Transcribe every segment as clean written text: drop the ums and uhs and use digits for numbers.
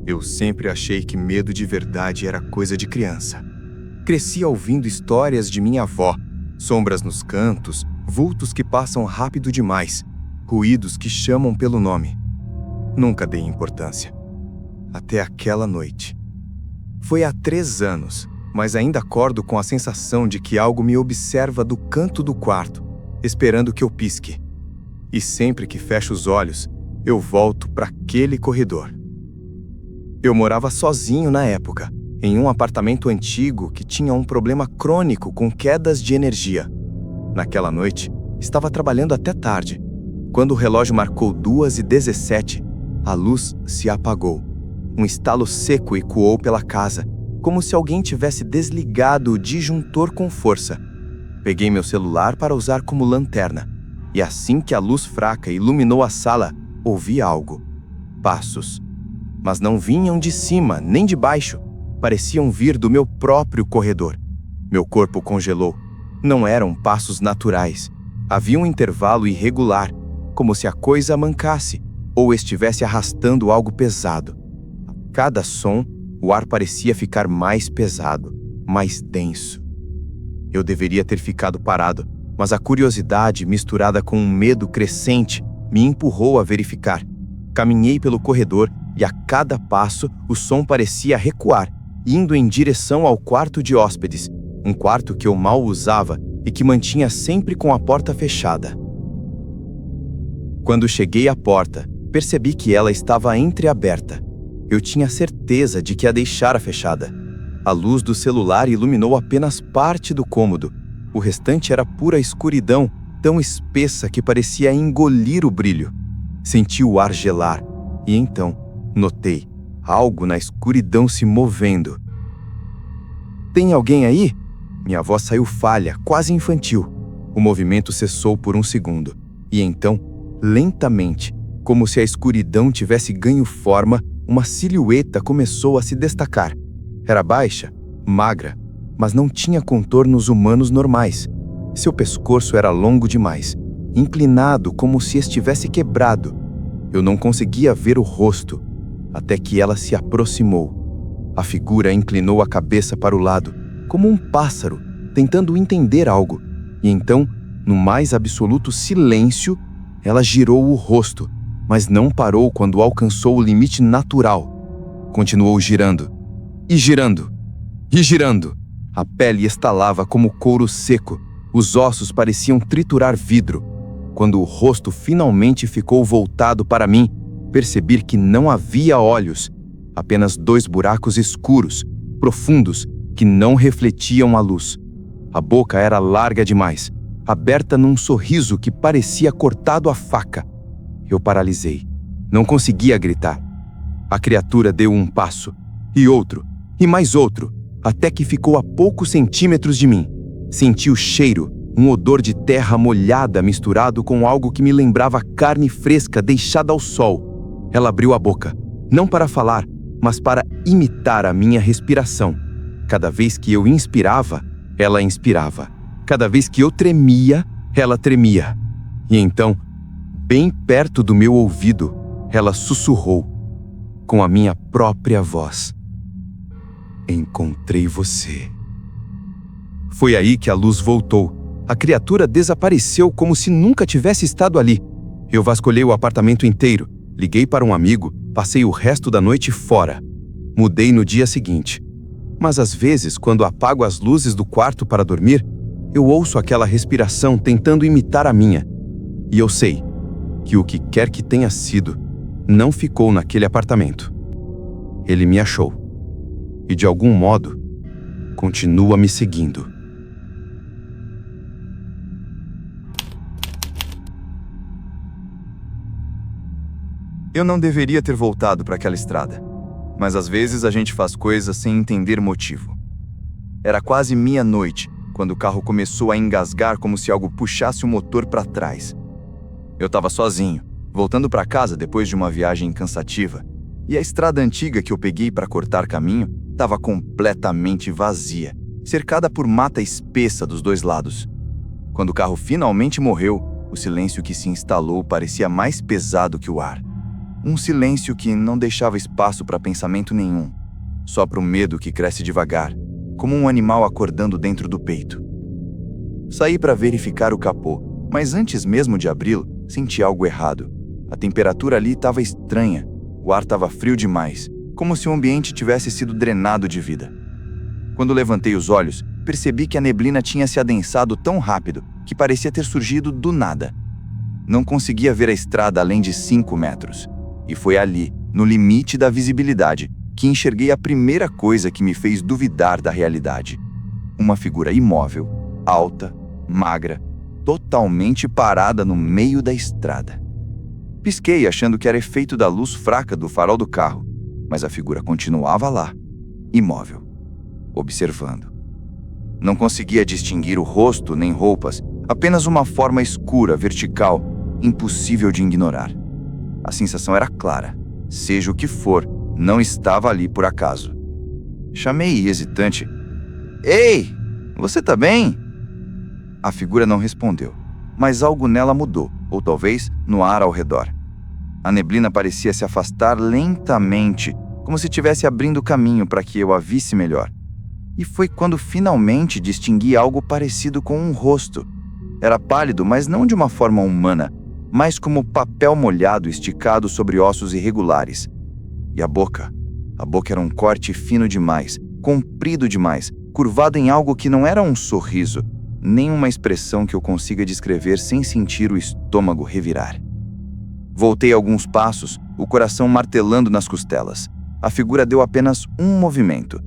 Eu sempre achei que medo de verdade era coisa de criança. Cresci ouvindo histórias de minha avó, sombras nos cantos, vultos que passam rápido demais, ruídos que chamam pelo nome. Nunca dei importância. Até aquela noite. Foi há 3 anos, mas ainda acordo com a sensação de que algo me observa do canto do quarto, esperando que eu pisque. E sempre que fecho os olhos, eu volto para aquele corredor. Eu morava sozinho na época, em um apartamento antigo que tinha um problema crônico com quedas de energia. Naquela noite, estava trabalhando até tarde. Quando o relógio marcou 2h17, a luz se apagou. Um estalo seco ecoou pela casa, como se alguém tivesse desligado o disjuntor com força. Peguei meu celular para usar como lanterna, e assim que a luz fraca iluminou a sala, ouvi algo. Passos. Mas não vinham de cima, nem de baixo. Pareciam vir do meu próprio corredor. Meu corpo congelou. Não eram passos naturais. Havia um intervalo irregular, como se a coisa mancasse, ou estivesse arrastando algo pesado. A cada som, o ar parecia ficar mais pesado, mais denso. Eu deveria ter ficado parado, mas a curiosidade, misturada com um medo crescente, me empurrou a verificar. Caminhei pelo corredor e a cada passo o som parecia recuar, indo em direção ao quarto de hóspedes, um quarto que eu mal usava e que mantinha sempre com a porta fechada. Quando cheguei à porta, percebi que ela estava entreaberta. Eu tinha certeza de que a deixara fechada. A luz do celular iluminou apenas parte do cômodo. O restante era pura escuridão, tão espessa que parecia engolir o brilho. Senti o ar gelar, e então notei algo na escuridão se movendo. "Tem alguém aí?" Minha voz saiu falha, quase infantil. O movimento cessou por um segundo, e então, lentamente, como se a escuridão tivesse ganho forma, uma silhueta começou a se destacar. Era baixa, magra, mas não tinha contornos humanos normais. Seu pescoço era longo demais, inclinado como se estivesse quebrado. Eu não conseguia ver o rosto, até que ela se aproximou. A figura inclinou a cabeça para o lado, como um pássaro, tentando entender algo. E então, no mais absoluto silêncio, ela girou o rosto, mas não parou quando alcançou o limite natural. Continuou girando, e girando, e girando. A pele estalava como couro seco, os ossos pareciam triturar vidro. Quando o rosto finalmente ficou voltado para mim, percebi que não havia olhos, apenas 2 buracos escuros, profundos, que não refletiam a luz. A boca era larga demais, aberta num sorriso que parecia cortado a faca. Eu paralisei. Não conseguia gritar. A criatura deu um passo, e outro, e mais outro, até que ficou a poucos centímetros de mim. Senti o cheiro, um odor de terra molhada misturado com algo que me lembrava carne fresca deixada ao sol. Ela abriu a boca, não para falar, mas para imitar a minha respiração. Cada vez que eu inspirava, ela inspirava. Cada vez que eu tremia, ela tremia. E então, bem perto do meu ouvido, ela sussurrou, com a minha própria voz: "Encontrei você." Foi aí que a luz voltou. A criatura desapareceu como se nunca tivesse estado ali. Eu vasculhei o apartamento inteiro, liguei para um amigo, passei o resto da noite fora. Mudei no dia seguinte. Mas às vezes, quando apago as luzes do quarto para dormir, eu ouço aquela respiração tentando imitar a minha. E eu sei que o que quer que tenha sido, não ficou naquele apartamento. Ele me achou. E de algum modo, continua me seguindo. Eu não deveria ter voltado para aquela estrada, mas às vezes a gente faz coisas sem entender motivo. Era quase meia-noite quando o carro começou a engasgar como se algo puxasse o motor para trás. Eu estava sozinho, voltando para casa depois de uma viagem cansativa, e a estrada antiga que eu peguei para cortar caminho estava completamente vazia, cercada por mata espessa dos 2 lados. Quando o carro finalmente morreu, o silêncio que se instalou parecia mais pesado que o ar. Um silêncio que não deixava espaço para pensamento nenhum, só para o medo que cresce devagar, como um animal acordando dentro do peito. Saí para verificar o capô, mas antes mesmo de abri-lo, senti algo errado. A temperatura ali estava estranha, o ar estava frio demais, como se o ambiente tivesse sido drenado de vida. Quando levantei os olhos, percebi que a neblina tinha se adensado tão rápido que parecia ter surgido do nada. Não conseguia ver a estrada além de 5 metros. E foi ali, no limite da visibilidade, que enxerguei a primeira coisa que me fez duvidar da realidade. Uma figura imóvel, alta, magra, totalmente parada no meio da estrada. Pisquei achando que era efeito da luz fraca do farol do carro, mas a figura continuava lá, imóvel, observando. Não conseguia distinguir o rosto nem roupas, apenas uma forma escura, vertical, impossível de ignorar. A sensação era clara. Seja o que for, não estava ali por acaso. Chamei hesitante. Ei, você tá bem? A figura não respondeu, mas algo nela mudou, ou talvez no ar ao redor. A neblina parecia se afastar lentamente, como se estivesse abrindo caminho para que eu a visse melhor. E foi quando finalmente distingui algo parecido com um rosto. Era pálido, mas não de uma forma humana, mas como papel molhado esticado sobre ossos irregulares. E a boca? A boca era um corte fino demais, comprido demais, curvado em algo que não era um sorriso, nem uma expressão que eu consiga descrever sem sentir o estômago revirar. Voltei alguns passos, o coração martelando nas costelas. A figura deu apenas um movimento.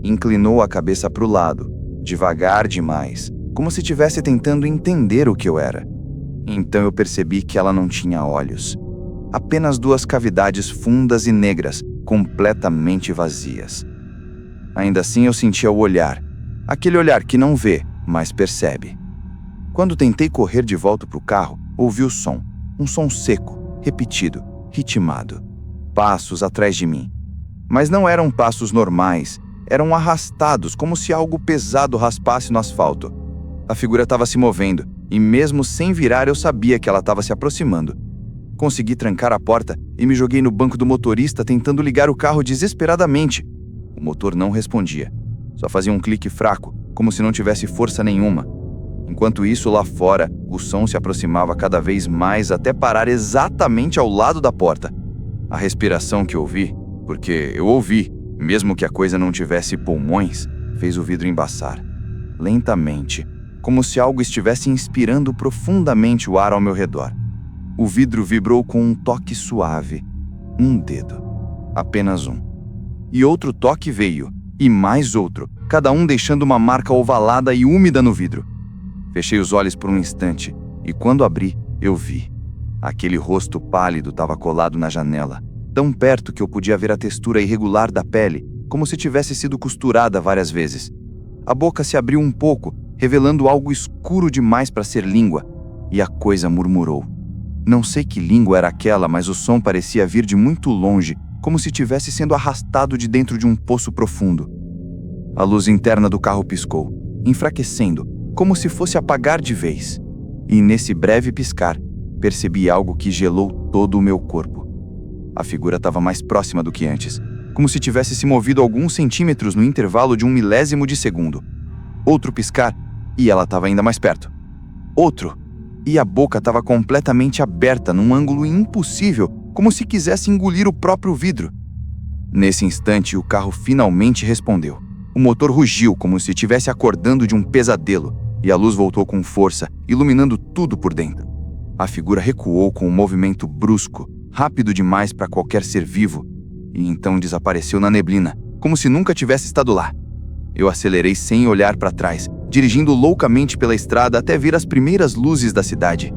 Inclinou a cabeça para o lado, devagar demais, como se estivesse tentando entender o que eu era. Então eu percebi que ela não tinha olhos. Apenas 2 cavidades fundas e negras, completamente vazias. Ainda assim eu sentia o olhar, aquele olhar que não vê, mas percebe. Quando tentei correr de volta para o carro, ouvi o som, um som seco, repetido, ritmado. Passos atrás de mim. Mas não eram passos normais, eram arrastados, como se algo pesado raspasse no asfalto. A figura estava se movendo, e mesmo sem virar eu sabia que ela estava se aproximando. Consegui trancar a porta e me joguei no banco do motorista tentando ligar o carro desesperadamente. O motor não respondia. Só fazia um clique fraco, como se não tivesse força nenhuma. Enquanto isso, lá fora, o som se aproximava cada vez mais até parar exatamente ao lado da porta. A respiração que ouvi, porque eu ouvi, mesmo que a coisa não tivesse pulmões, fez o vidro embaçar. Lentamente, como se algo estivesse inspirando profundamente o ar ao meu redor. O vidro vibrou com um toque suave. Um dedo. Apenas um. E outro toque veio, e mais outro, cada um deixando uma marca ovalada e úmida no vidro. Fechei os olhos por um instante, e quando abri, eu vi. Aquele rosto pálido estava colado na janela, tão perto que eu podia ver a textura irregular da pele, como se tivesse sido costurada várias vezes. A boca se abriu um pouco, revelando algo escuro demais para ser língua, e a coisa murmurou. Não sei que língua era aquela, mas o som parecia vir de muito longe, como se estivesse sendo arrastado de dentro de um poço profundo. A luz interna do carro piscou, enfraquecendo, como se fosse apagar de vez. E nesse breve piscar, percebi algo que gelou todo o meu corpo. A figura estava mais próxima do que antes, como se tivesse se movido alguns centímetros no intervalo de 1 milésimo de segundo. Outro piscar, e ela estava ainda mais perto. Outro, e a boca estava completamente aberta num ângulo impossível, como se quisesse engolir o próprio vidro. Nesse instante, o carro finalmente respondeu. O motor rugiu como se estivesse acordando de um pesadelo, e a luz voltou com força, iluminando tudo por dentro. A figura recuou com um movimento brusco, rápido demais para qualquer ser vivo, e então desapareceu na neblina, como se nunca tivesse estado lá. Eu acelerei sem olhar para trás, dirigindo loucamente pela estrada até ver as primeiras luzes da cidade.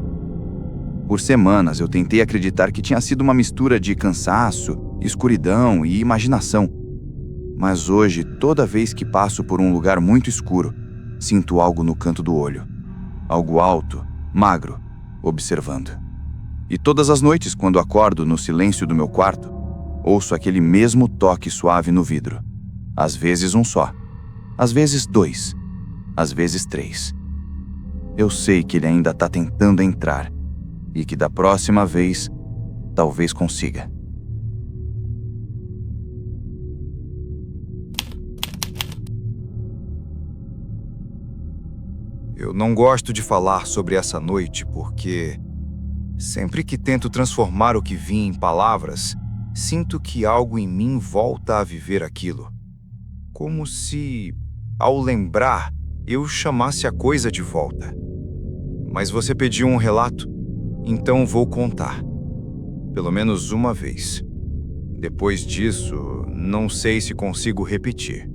Por semanas eu tentei acreditar que tinha sido uma mistura de cansaço, escuridão e imaginação. Mas hoje, toda vez que passo por um lugar muito escuro, sinto algo no canto do olho. Algo alto, magro, observando. E todas as noites, quando acordo no silêncio do meu quarto, ouço aquele mesmo toque suave no vidro. Às vezes um só, às vezes 2, às vezes 3. Eu sei que ele ainda está tentando entrar e que da próxima vez, talvez consiga. Eu não gosto de falar sobre essa noite porque, sempre que tento transformar o que vi em palavras, sinto que algo em mim volta a viver aquilo. Como se, ao lembrar, eu chamasse a coisa de volta. Mas você pediu um relato, então vou contar. Pelo menos uma vez. Depois disso, não sei se consigo repetir.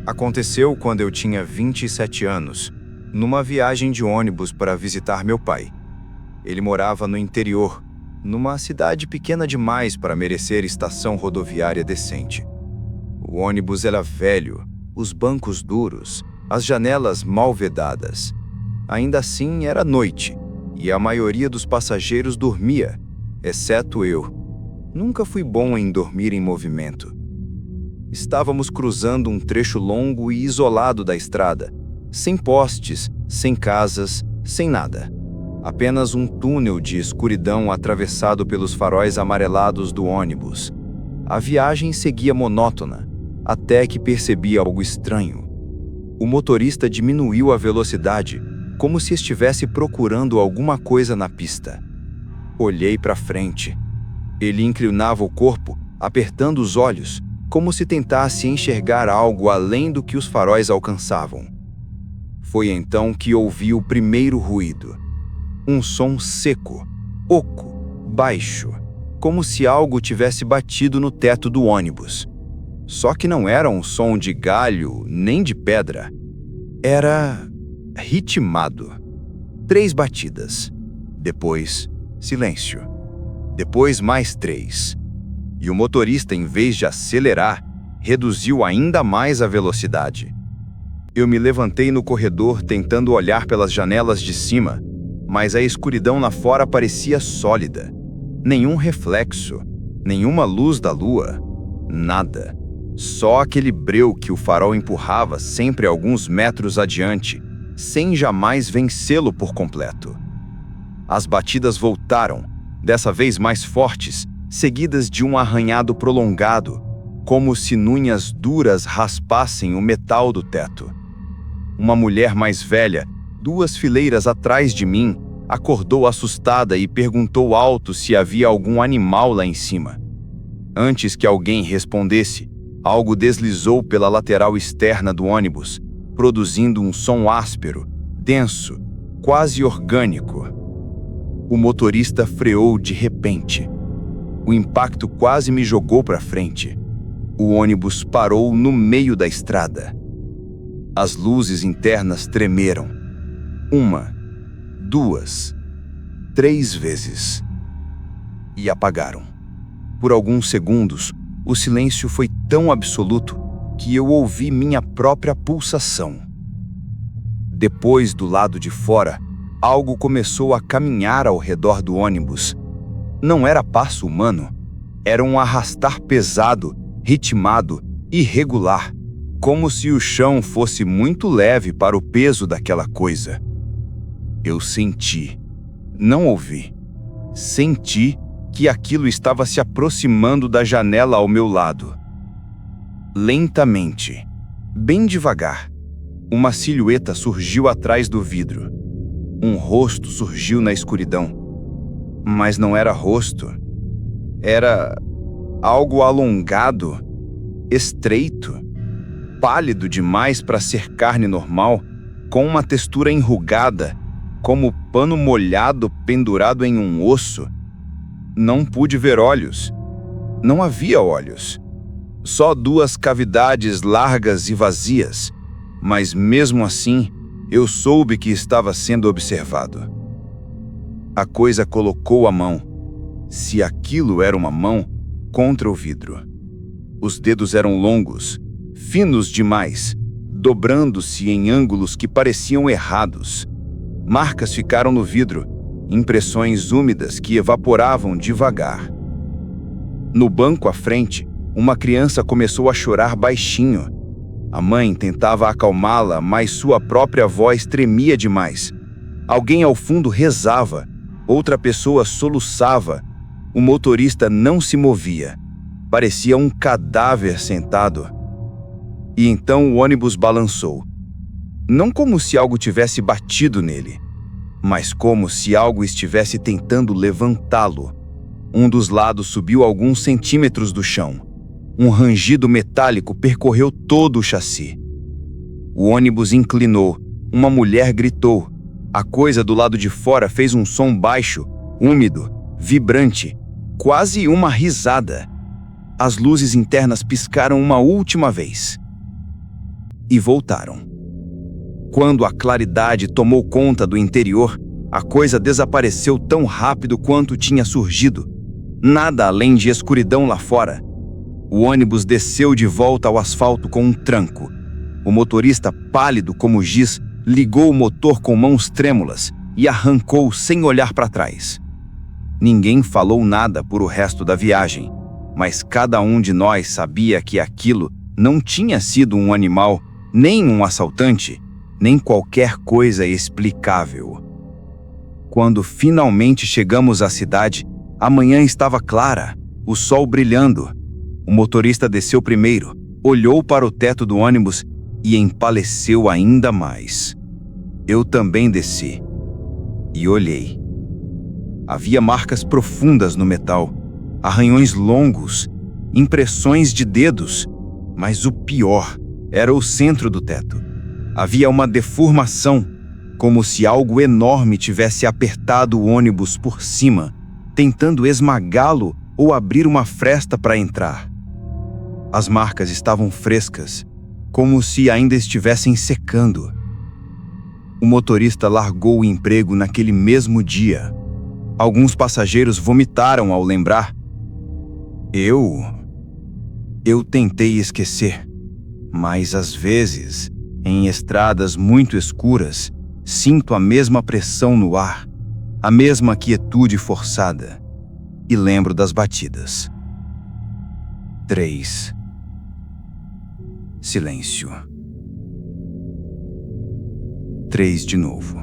Aconteceu quando eu tinha 27 anos, numa viagem de ônibus para visitar meu pai. Ele morava no interior, numa cidade pequena demais para merecer estação rodoviária decente. O ônibus era velho, os bancos duros, as janelas mal vedadas. Ainda assim, era noite, e a maioria dos passageiros dormia, exceto eu. Nunca fui bom em dormir em movimento. Estávamos cruzando um trecho longo e isolado da estrada, sem postes, sem casas, sem nada. Apenas um túnel de escuridão atravessado pelos faróis amarelados do ônibus. A viagem seguia monótona, até que percebi algo estranho. O motorista diminuiu a velocidade, como se estivesse procurando alguma coisa na pista. Olhei para frente. Ele inclinava o corpo, apertando os olhos, como se tentasse enxergar algo além do que os faróis alcançavam. Foi então que ouvi o primeiro ruído. Um som seco, oco, baixo, como se algo tivesse batido no teto do ônibus. Só que não era um som de galho nem de pedra. Era ritmado. 3 batidas. Depois, silêncio. Depois mais 3. E o motorista, em vez de acelerar, reduziu ainda mais a velocidade. Eu me levantei no corredor tentando olhar pelas janelas de cima, mas a escuridão lá fora parecia sólida. Nenhum reflexo, nenhuma luz da lua, nada. Só aquele breu que o farol empurrava sempre alguns metros adiante, sem jamais vencê-lo por completo. As batidas voltaram, dessa vez mais fortes, seguidas de um arranhado prolongado, como se unhas duras raspassem o metal do teto. Uma mulher mais velha, 2 fileiras atrás de mim, acordou assustada e perguntou alto se havia algum animal lá em cima. Antes que alguém respondesse, algo deslizou pela lateral externa do ônibus, produzindo um som áspero, denso, quase orgânico. O motorista freou de repente. O impacto quase me jogou para frente. O ônibus parou no meio da estrada. As luzes internas tremeram. 1, 2, 3 vezes. E apagaram. Por alguns segundos, o silêncio foi tão absoluto que eu ouvi minha própria pulsação. Depois, do lado de fora, algo começou a caminhar ao redor do ônibus. Não era passo humano, era um arrastar pesado, ritmado, irregular, como se o chão fosse muito leve para o peso daquela coisa. Eu senti, não ouvi, senti que aquilo estava se aproximando da janela ao meu lado. Lentamente, bem devagar, uma silhueta surgiu atrás do vidro. Um rosto surgiu na escuridão. Mas não era rosto. Era algo alongado, estreito, pálido demais para ser carne normal, com uma textura enrugada, como pano molhado pendurado em um osso. Não pude ver olhos. Não havia olhos. Só 2 cavidades largas e vazias, mas mesmo assim, eu soube que estava sendo observado. A coisa colocou a mão, se aquilo era uma mão, contra o vidro. Os dedos eram longos, finos demais, dobrando-se em ângulos que pareciam errados. Marcas ficaram no vidro, impressões úmidas que evaporavam devagar. No banco à frente, uma criança começou a chorar baixinho. A mãe tentava acalmá-la, mas sua própria voz tremia demais. Alguém ao fundo rezava, outra pessoa soluçava. O motorista não se movia. Parecia um cadáver sentado. E então o ônibus balançou. Não como se algo tivesse batido nele, mas como se algo estivesse tentando levantá-lo. Um dos lados subiu alguns centímetros do chão. Um rangido metálico percorreu todo o chassi. O ônibus inclinou. Uma mulher gritou. A coisa do lado de fora fez um som baixo, úmido, vibrante, quase uma risada. As luzes internas piscaram uma última vez. E voltaram. Quando a claridade tomou conta do interior, a coisa desapareceu tão rápido quanto tinha surgido. Nada além de escuridão lá fora. O ônibus desceu de volta ao asfalto com um tranco. O motorista, pálido como giz, ligou o motor com mãos trêmulas e arrancou sem olhar para trás. Ninguém falou nada por o resto da viagem, mas cada um de nós sabia que aquilo não tinha sido um animal, nem um assaltante, nem qualquer coisa explicável. Quando finalmente chegamos à cidade, a manhã estava clara, o sol brilhando. O motorista desceu primeiro, olhou para o teto do ônibus e empaleceu ainda mais. Eu também desci e olhei. Havia marcas profundas no metal, arranhões longos, impressões de dedos, mas o pior era o centro do teto. Havia uma deformação, como se algo enorme tivesse apertado o ônibus por cima, tentando esmagá-lo ou abrir uma fresta para entrar. As marcas estavam frescas, como se ainda estivessem secando. O motorista largou o emprego naquele mesmo dia. Alguns passageiros vomitaram ao lembrar. Eu tentei esquecer, mas às vezes, em estradas muito escuras, sinto a mesma pressão no ar, a mesma quietude forçada, e lembro das batidas. 3. Silêncio. 3 de novo.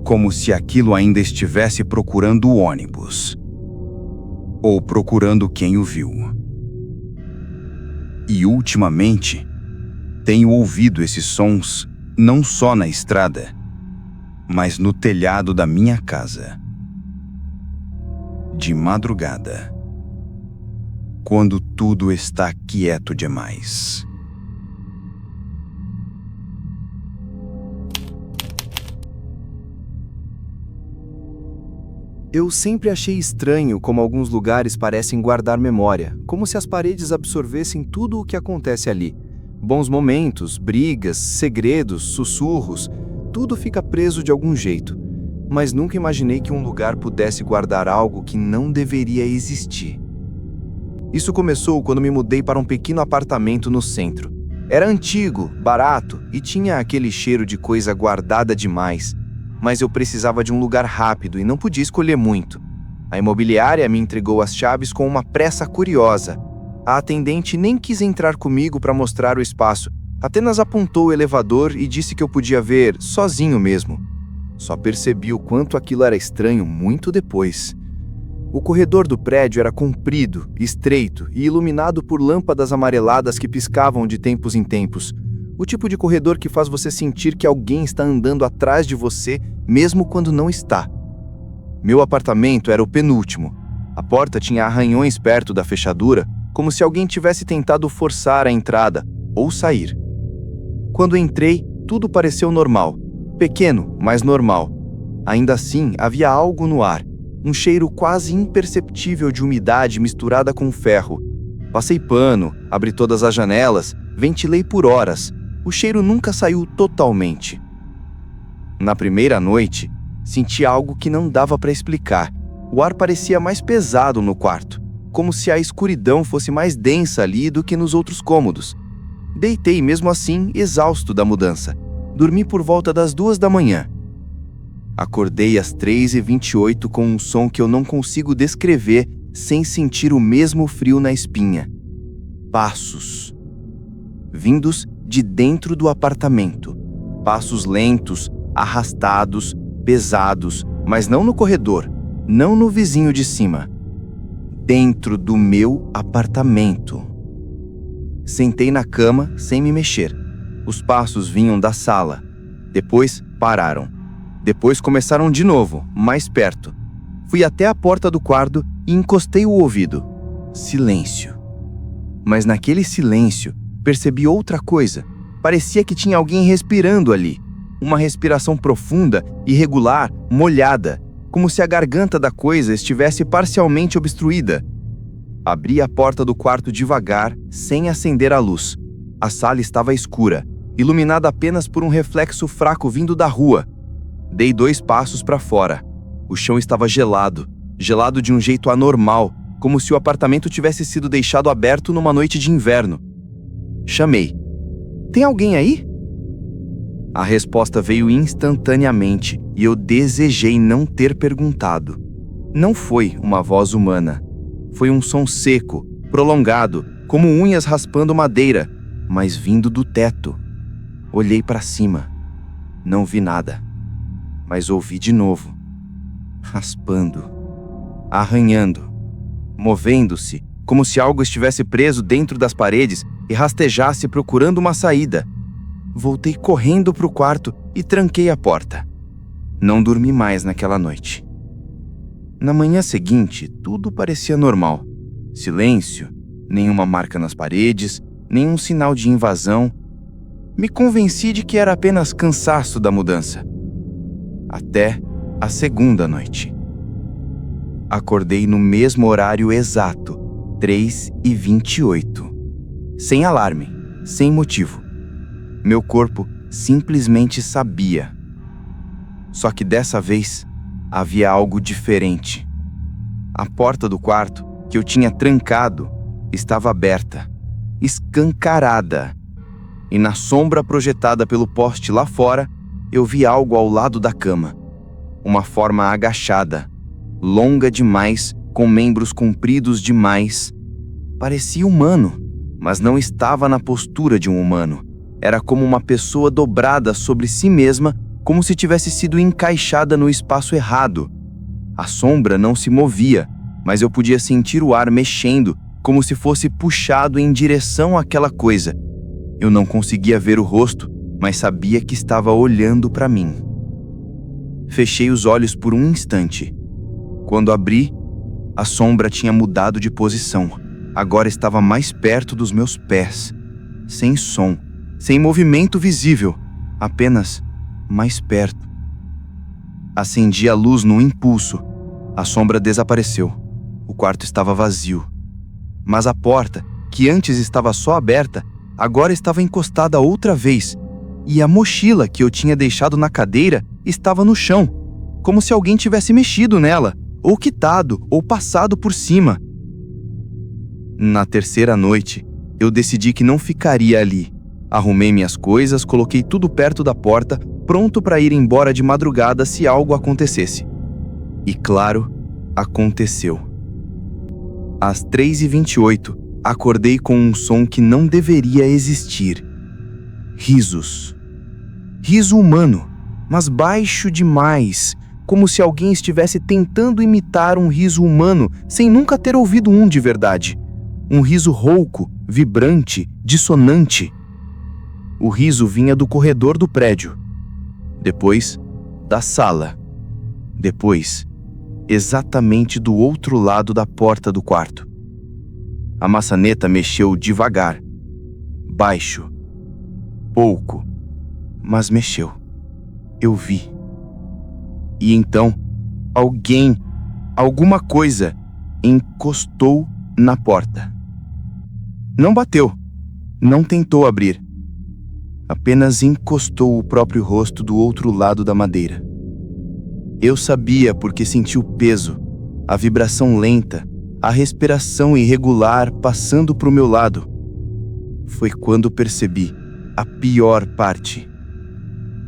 Como se aquilo ainda estivesse procurando o ônibus. Ou procurando quem o viu. E ultimamente, tenho ouvido esses sons não só na estrada, mas no telhado da minha casa. De madrugada. Quando tudo está quieto demais. Eu sempre achei estranho como alguns lugares parecem guardar memória, como se as paredes absorvessem tudo o que acontece ali. Bons momentos, brigas, segredos, sussurros, tudo fica preso de algum jeito. Mas nunca imaginei que um lugar pudesse guardar algo que não deveria existir. Isso começou quando me mudei para um pequeno apartamento no centro. Era antigo, barato e tinha aquele cheiro de coisa guardada demais. Mas eu precisava de um lugar rápido e não podia escolher muito. A imobiliária me entregou as chaves com uma pressa curiosa. A atendente nem quis entrar comigo para mostrar o espaço, apenas apontou o elevador e disse que eu podia ver sozinho mesmo. Só percebi o quanto aquilo era estranho muito depois. O corredor do prédio era comprido, estreito e iluminado por lâmpadas amareladas que piscavam de tempos em tempos. O tipo de corredor que faz você sentir que alguém está andando atrás de você, mesmo quando não está. Meu apartamento era o penúltimo. A porta tinha arranhões perto da fechadura, como se alguém tivesse tentado forçar a entrada ou sair. Quando entrei, tudo pareceu normal. Pequeno, mas normal. Ainda assim, havia algo no ar. Um cheiro quase imperceptível de umidade misturada com ferro. Passei pano, abri todas as janelas, ventilei por horas. O cheiro nunca saiu totalmente. Na primeira noite, senti algo que não dava para explicar. O ar parecia mais pesado no quarto, como se a escuridão fosse mais densa ali do que nos outros cômodos. Deitei mesmo assim, exausto da mudança. Dormi por volta das 2 da manhã. Acordei às 3h28 com um som que eu não consigo descrever sem sentir o mesmo frio na espinha. Passos. Vindos de dentro do apartamento. Passos lentos, arrastados, pesados, mas não no corredor, não no vizinho de cima. Dentro do meu apartamento. Sentei na cama sem me mexer. Os passos vinham da sala. Depois pararam. Depois começaram de novo, mais perto. Fui até a porta do quarto e encostei o ouvido. Silêncio. Mas naquele silêncio, percebi outra coisa. Parecia que tinha alguém respirando ali. Uma respiração profunda, irregular, molhada, como se a garganta da coisa estivesse parcialmente obstruída. Abri a porta do quarto devagar, sem acender a luz. A sala estava escura, iluminada apenas por um reflexo fraco vindo da rua. Dei 2 passos para fora. O chão estava gelado, gelado de um jeito anormal, como se o apartamento tivesse sido deixado aberto numa noite de inverno. Chamei. Tem alguém aí? A resposta veio instantaneamente e eu desejei não ter perguntado. Não foi uma voz humana. Foi um som seco, prolongado, como unhas raspando madeira, mas vindo do teto. Olhei para cima. Não vi nada. Mas ouvi de novo. Raspando. Arranhando. Movendo-se, como se algo estivesse preso dentro das paredes e rastejasse procurando uma saída. Voltei correndo para o quarto e tranquei a porta. Não dormi mais naquela noite. Na manhã seguinte, tudo parecia normal. Silêncio, nenhuma marca nas paredes, nenhum sinal de invasão. Me convenci de que era apenas cansaço da mudança. Até a segunda noite. Acordei no mesmo horário exato, 3h28. Sem alarme, sem motivo. Meu corpo simplesmente sabia. Só que dessa vez, havia algo diferente. A porta do quarto, que eu tinha trancado, estava aberta, escancarada. E na sombra projetada pelo poste lá fora, eu vi algo ao lado da cama. Uma forma agachada, longa demais, com membros compridos demais. Parecia humano, mas não estava na postura de um humano. Era como uma pessoa dobrada sobre si mesma, como se tivesse sido encaixada no espaço errado. A sombra não se movia, mas eu podia sentir o ar mexendo, como se fosse puxado em direção àquela coisa. Eu não conseguia ver o rosto, mas sabia que estava olhando para mim. Fechei os olhos por um instante. Quando abri, a sombra tinha mudado de posição. Agora estava mais perto dos meus pés. Sem som, sem movimento visível, apenas mais perto. Acendi a luz num impulso. A sombra desapareceu. O quarto estava vazio. Mas a porta, que antes estava só aberta, agora estava encostada outra vez. E a mochila que eu tinha deixado na cadeira estava no chão, como se alguém tivesse mexido nela, ou quitado, ou passado por cima. Na terceira noite, eu decidi que não ficaria ali. Arrumei minhas coisas, coloquei tudo perto da porta, pronto para ir embora de madrugada se algo acontecesse. E claro, aconteceu. Às 3h28, acordei com um som que não deveria existir. Risos. Riso humano, mas baixo demais, como se alguém estivesse tentando imitar um riso humano sem nunca ter ouvido um de verdade. Um riso rouco, vibrante, dissonante. O riso vinha do corredor do prédio. Depois, da sala. Depois, exatamente do outro lado da porta do quarto. A maçaneta mexeu devagar, baixo, pouco, mas mexeu. Eu vi. E então, alguma coisa, encostou na porta. Não bateu, não tentou abrir. Apenas encostou o próprio rosto do outro lado da madeira. Eu sabia porque senti o peso, a vibração lenta, a respiração irregular passando para o meu lado. Foi quando percebi a pior parte.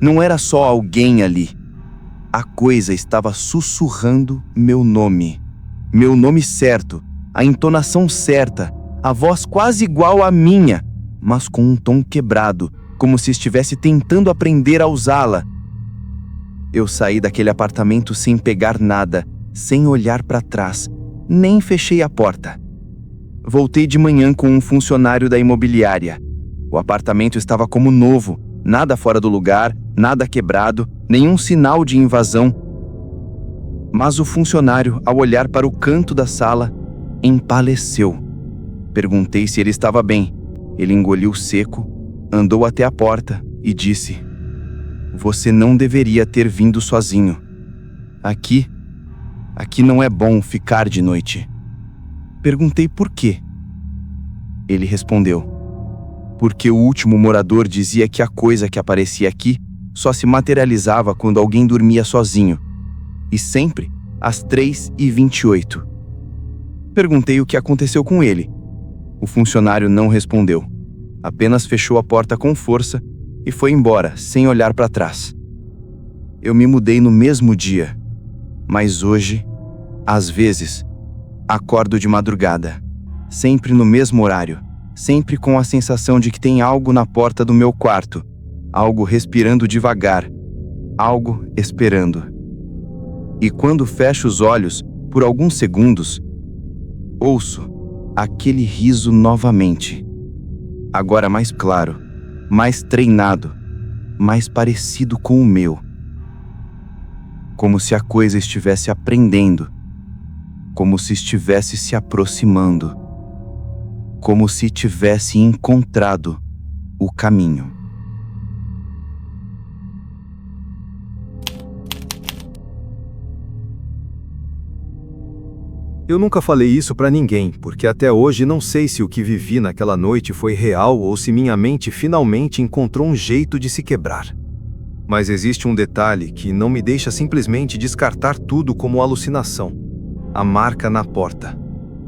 Não era só alguém ali. A coisa estava sussurrando meu nome. Meu nome certo, a entonação certa, a voz quase igual à minha, mas com um tom quebrado, como se estivesse tentando aprender a usá-la. Eu saí daquele apartamento sem pegar nada, sem olhar para trás, nem fechei a porta. Voltei de manhã com um funcionário da imobiliária. O apartamento estava como novo, nada fora do lugar, nada quebrado, nenhum sinal de invasão. Mas o funcionário, ao olhar para o canto da sala, empalideceu. Perguntei se ele estava bem. Ele engoliu seco, andou até a porta e disse: "Você não deveria ter vindo sozinho. Aqui não é bom ficar de noite." Perguntei por quê. Ele respondeu: "Porque o último morador dizia que a coisa que aparecia aqui só se materializava quando alguém dormia sozinho, e sempre às 3h28. Perguntei o que aconteceu com ele. O funcionário não respondeu. Apenas fechou a porta com força e foi embora, sem olhar para trás. Eu me mudei no mesmo dia, mas hoje, às vezes, acordo de madrugada, sempre no mesmo horário, sempre com a sensação de que tem algo na porta do meu quarto, algo respirando devagar, algo esperando. E quando fecho os olhos, por alguns segundos, ouço aquele riso novamente. Agora mais claro, mais treinado, mais parecido com o meu. Como se a coisa estivesse aprendendo, como se estivesse se aproximando, como se tivesse encontrado o caminho. Eu nunca falei isso pra ninguém, porque até hoje não sei se o que vivi naquela noite foi real ou se minha mente finalmente encontrou um jeito de se quebrar. Mas existe um detalhe que não me deixa simplesmente descartar tudo como alucinação. A marca na porta.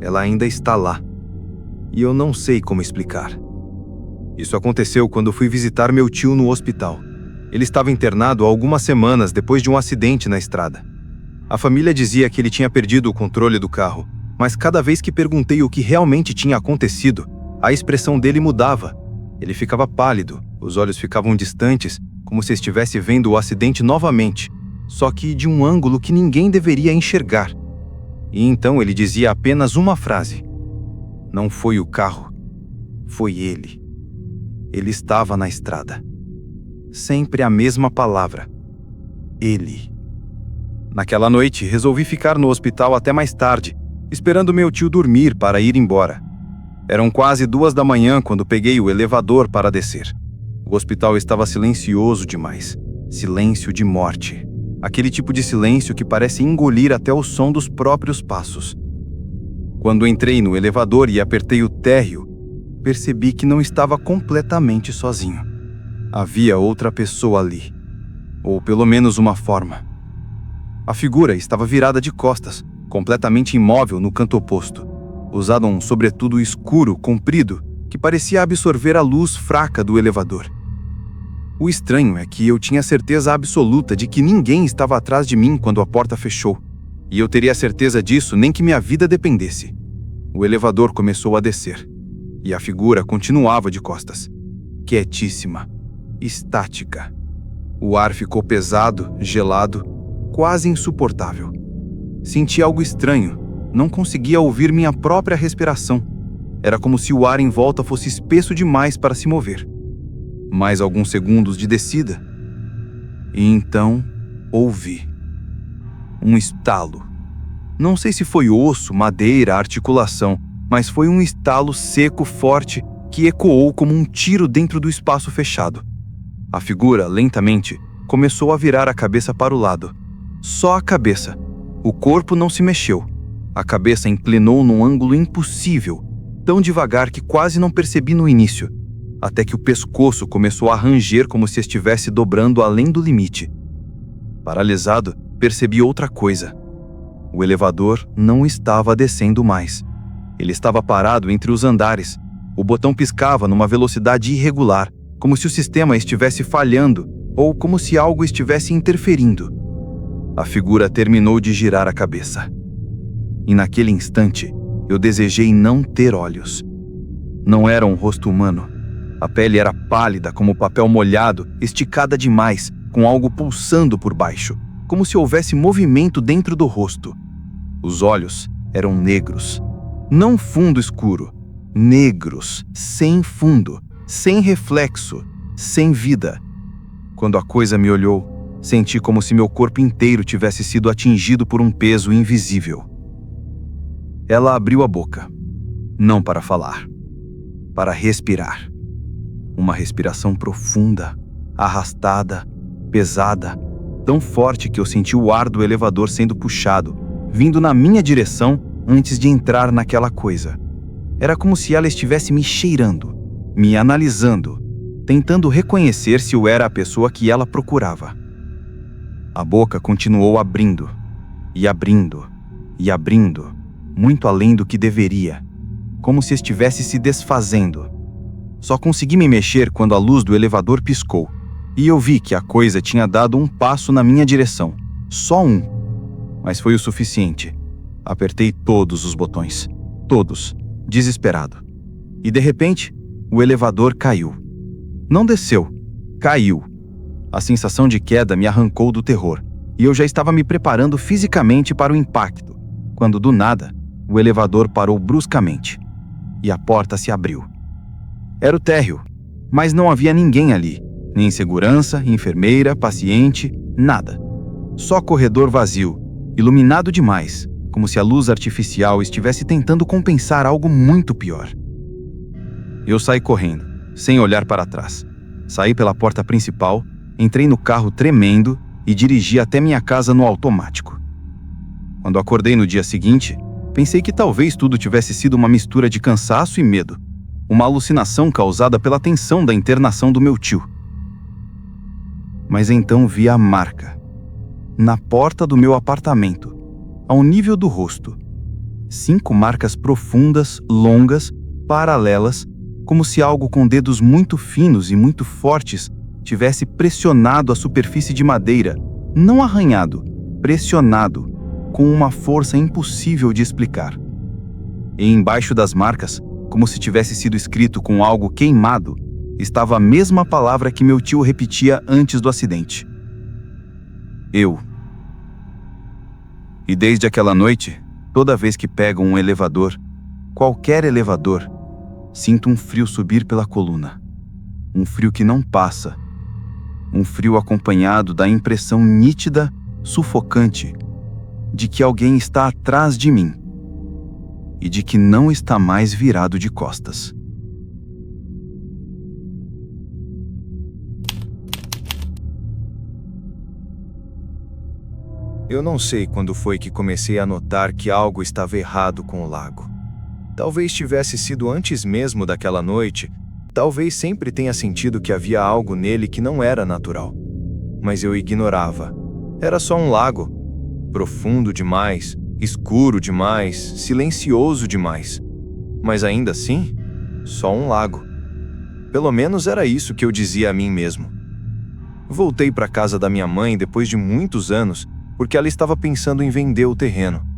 Ela ainda está lá. E eu não sei como explicar. Isso aconteceu quando fui visitar meu tio no hospital. Ele estava internado há algumas semanas depois de um acidente na estrada. A família dizia que ele tinha perdido o controle do carro, mas cada vez que perguntei o que realmente tinha acontecido, a expressão dele mudava. Ele ficava pálido, os olhos ficavam distantes, como se estivesse vendo o acidente novamente, só que de um ângulo que ninguém deveria enxergar. E então ele dizia apenas uma frase: "Não foi o carro, foi ele. Ele estava na estrada." Sempre a mesma palavra: ele. Naquela noite, resolvi ficar no hospital até mais tarde, esperando meu tio dormir para ir embora. Eram quase 2h quando peguei o elevador para descer. O hospital estava silencioso demais. Silêncio de morte. Aquele tipo de silêncio que parece engolir até o som dos próprios passos. Quando entrei no elevador e apertei o térreo, percebi que não estava completamente sozinho. Havia outra pessoa ali. Ou pelo menos uma forma. A figura estava virada de costas, completamente imóvel no canto oposto. Usava um sobretudo escuro, comprido, que parecia absorver a luz fraca do elevador. O estranho é que eu tinha certeza absoluta de que ninguém estava atrás de mim quando a porta fechou, e eu teria certeza disso nem que minha vida dependesse. O elevador começou a descer, e a figura continuava de costas, quietíssima, estática. O ar ficou pesado, gelado, quase insuportável. Senti algo estranho, não conseguia ouvir minha própria respiração. Era como se o ar em volta fosse espesso demais para se mover. Mais alguns segundos de descida. E então, ouvi. Um estalo. Não sei se foi osso, madeira, articulação, mas foi um estalo seco forte que ecoou como um tiro dentro do espaço fechado. A figura, lentamente, começou a virar a cabeça para o lado. Só a cabeça. O corpo não se mexeu. A cabeça inclinou num ângulo impossível, tão devagar que quase não percebi no início, até que o pescoço começou a ranger como se estivesse dobrando além do limite. Paralisado, percebi outra coisa. O elevador não estava descendo mais. Ele estava parado entre os andares. O botão piscava numa velocidade irregular, como se o sistema estivesse falhando ou como se algo estivesse interferindo. A figura terminou de girar a cabeça. E naquele instante, eu desejei não ter olhos. Não era um rosto humano. A pele era pálida como papel molhado, esticada demais, com algo pulsando por baixo, como se houvesse movimento dentro do rosto. Os olhos eram negros. Não fundo escuro. Negros, sem fundo, sem reflexo, sem vida. Quando a coisa me olhou, senti como se meu corpo inteiro tivesse sido atingido por um peso invisível. Ela abriu a boca, não para falar, para respirar. Uma respiração profunda, arrastada, pesada, tão forte que eu senti o ar do elevador sendo puxado, vindo na minha direção antes de entrar naquela coisa. Era como se ela estivesse me cheirando, me analisando, tentando reconhecer se eu era a pessoa que ela procurava. A boca continuou abrindo, e abrindo, e abrindo, muito além do que deveria, como se estivesse se desfazendo. Só consegui me mexer quando a luz do elevador piscou, e eu vi que a coisa tinha dado um passo na minha direção. Só um. Mas foi o suficiente. Apertei todos os botões. Todos. Desesperado. E de repente, o elevador caiu. Não desceu. Caiu. A sensação de queda me arrancou do terror, e eu já estava me preparando fisicamente para o impacto, quando do nada, o elevador parou bruscamente, e a porta se abriu. Era o térreo, mas não havia ninguém ali, nem segurança, enfermeira, paciente, nada. Só corredor vazio, iluminado demais, como se a luz artificial estivesse tentando compensar algo muito pior. Eu saí correndo, sem olhar para trás. Saí pela porta principal, entrei no carro tremendo e dirigi até minha casa no automático. Quando acordei no dia seguinte, pensei que talvez tudo tivesse sido uma mistura de cansaço e medo. Uma alucinação causada pela tensão da internação do meu tio. Mas então vi a marca. Na porta do meu apartamento, ao nível do rosto. 5 marcas profundas, longas, paralelas, como se algo com dedos muito finos e muito fortes tivesse pressionado a superfície de madeira, não arranhado, pressionado, com uma força impossível de explicar. E embaixo das marcas, como se tivesse sido escrito com algo queimado, estava a mesma palavra que meu tio repetia antes do acidente. Eu. E desde aquela noite, toda vez que pego um elevador, qualquer elevador, sinto um frio subir pela coluna. Um frio que não passa. Um frio acompanhado da impressão nítida, sufocante, de que alguém está atrás de mim. E de que não está mais virado de costas. Eu não sei quando foi que comecei a notar que algo estava errado com o lago. Talvez tivesse sido antes mesmo daquela noite, talvez sempre tenha sentido que havia algo nele que não era natural. Mas eu ignorava. Era só um lago, profundo demais, escuro demais, silencioso demais. Mas ainda assim, só um lago. Pelo menos era isso que eu dizia a mim mesmo. Voltei para a casa da minha mãe depois de muitos anos, porque ela estava pensando em vender o terreno.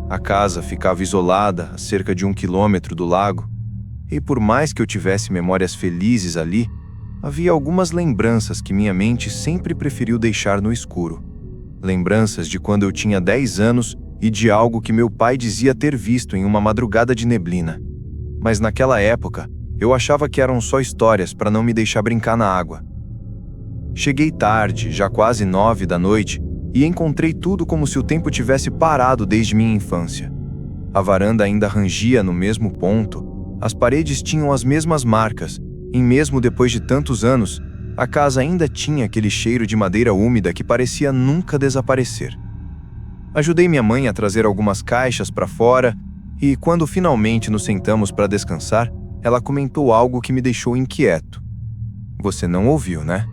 A casa ficava isolada a cerca de 1 quilômetro do lago, e por mais que eu tivesse memórias felizes ali, havia algumas lembranças que minha mente sempre preferiu deixar no escuro. Lembranças de quando eu tinha 10 anos e de algo que meu pai dizia ter visto em uma madrugada de neblina. Mas naquela época, eu achava que eram só histórias para não me deixar brincar na água. Cheguei tarde, já quase 9 da noite, e encontrei tudo como se o tempo tivesse parado desde minha infância. A varanda ainda rangia no mesmo ponto, as paredes tinham as mesmas marcas, e mesmo depois de tantos anos, a casa ainda tinha aquele cheiro de madeira úmida que parecia nunca desaparecer. Ajudei minha mãe a trazer algumas caixas para fora, e quando finalmente nos sentamos para descansar, ela comentou algo que me deixou inquieto. Você não ouviu, né?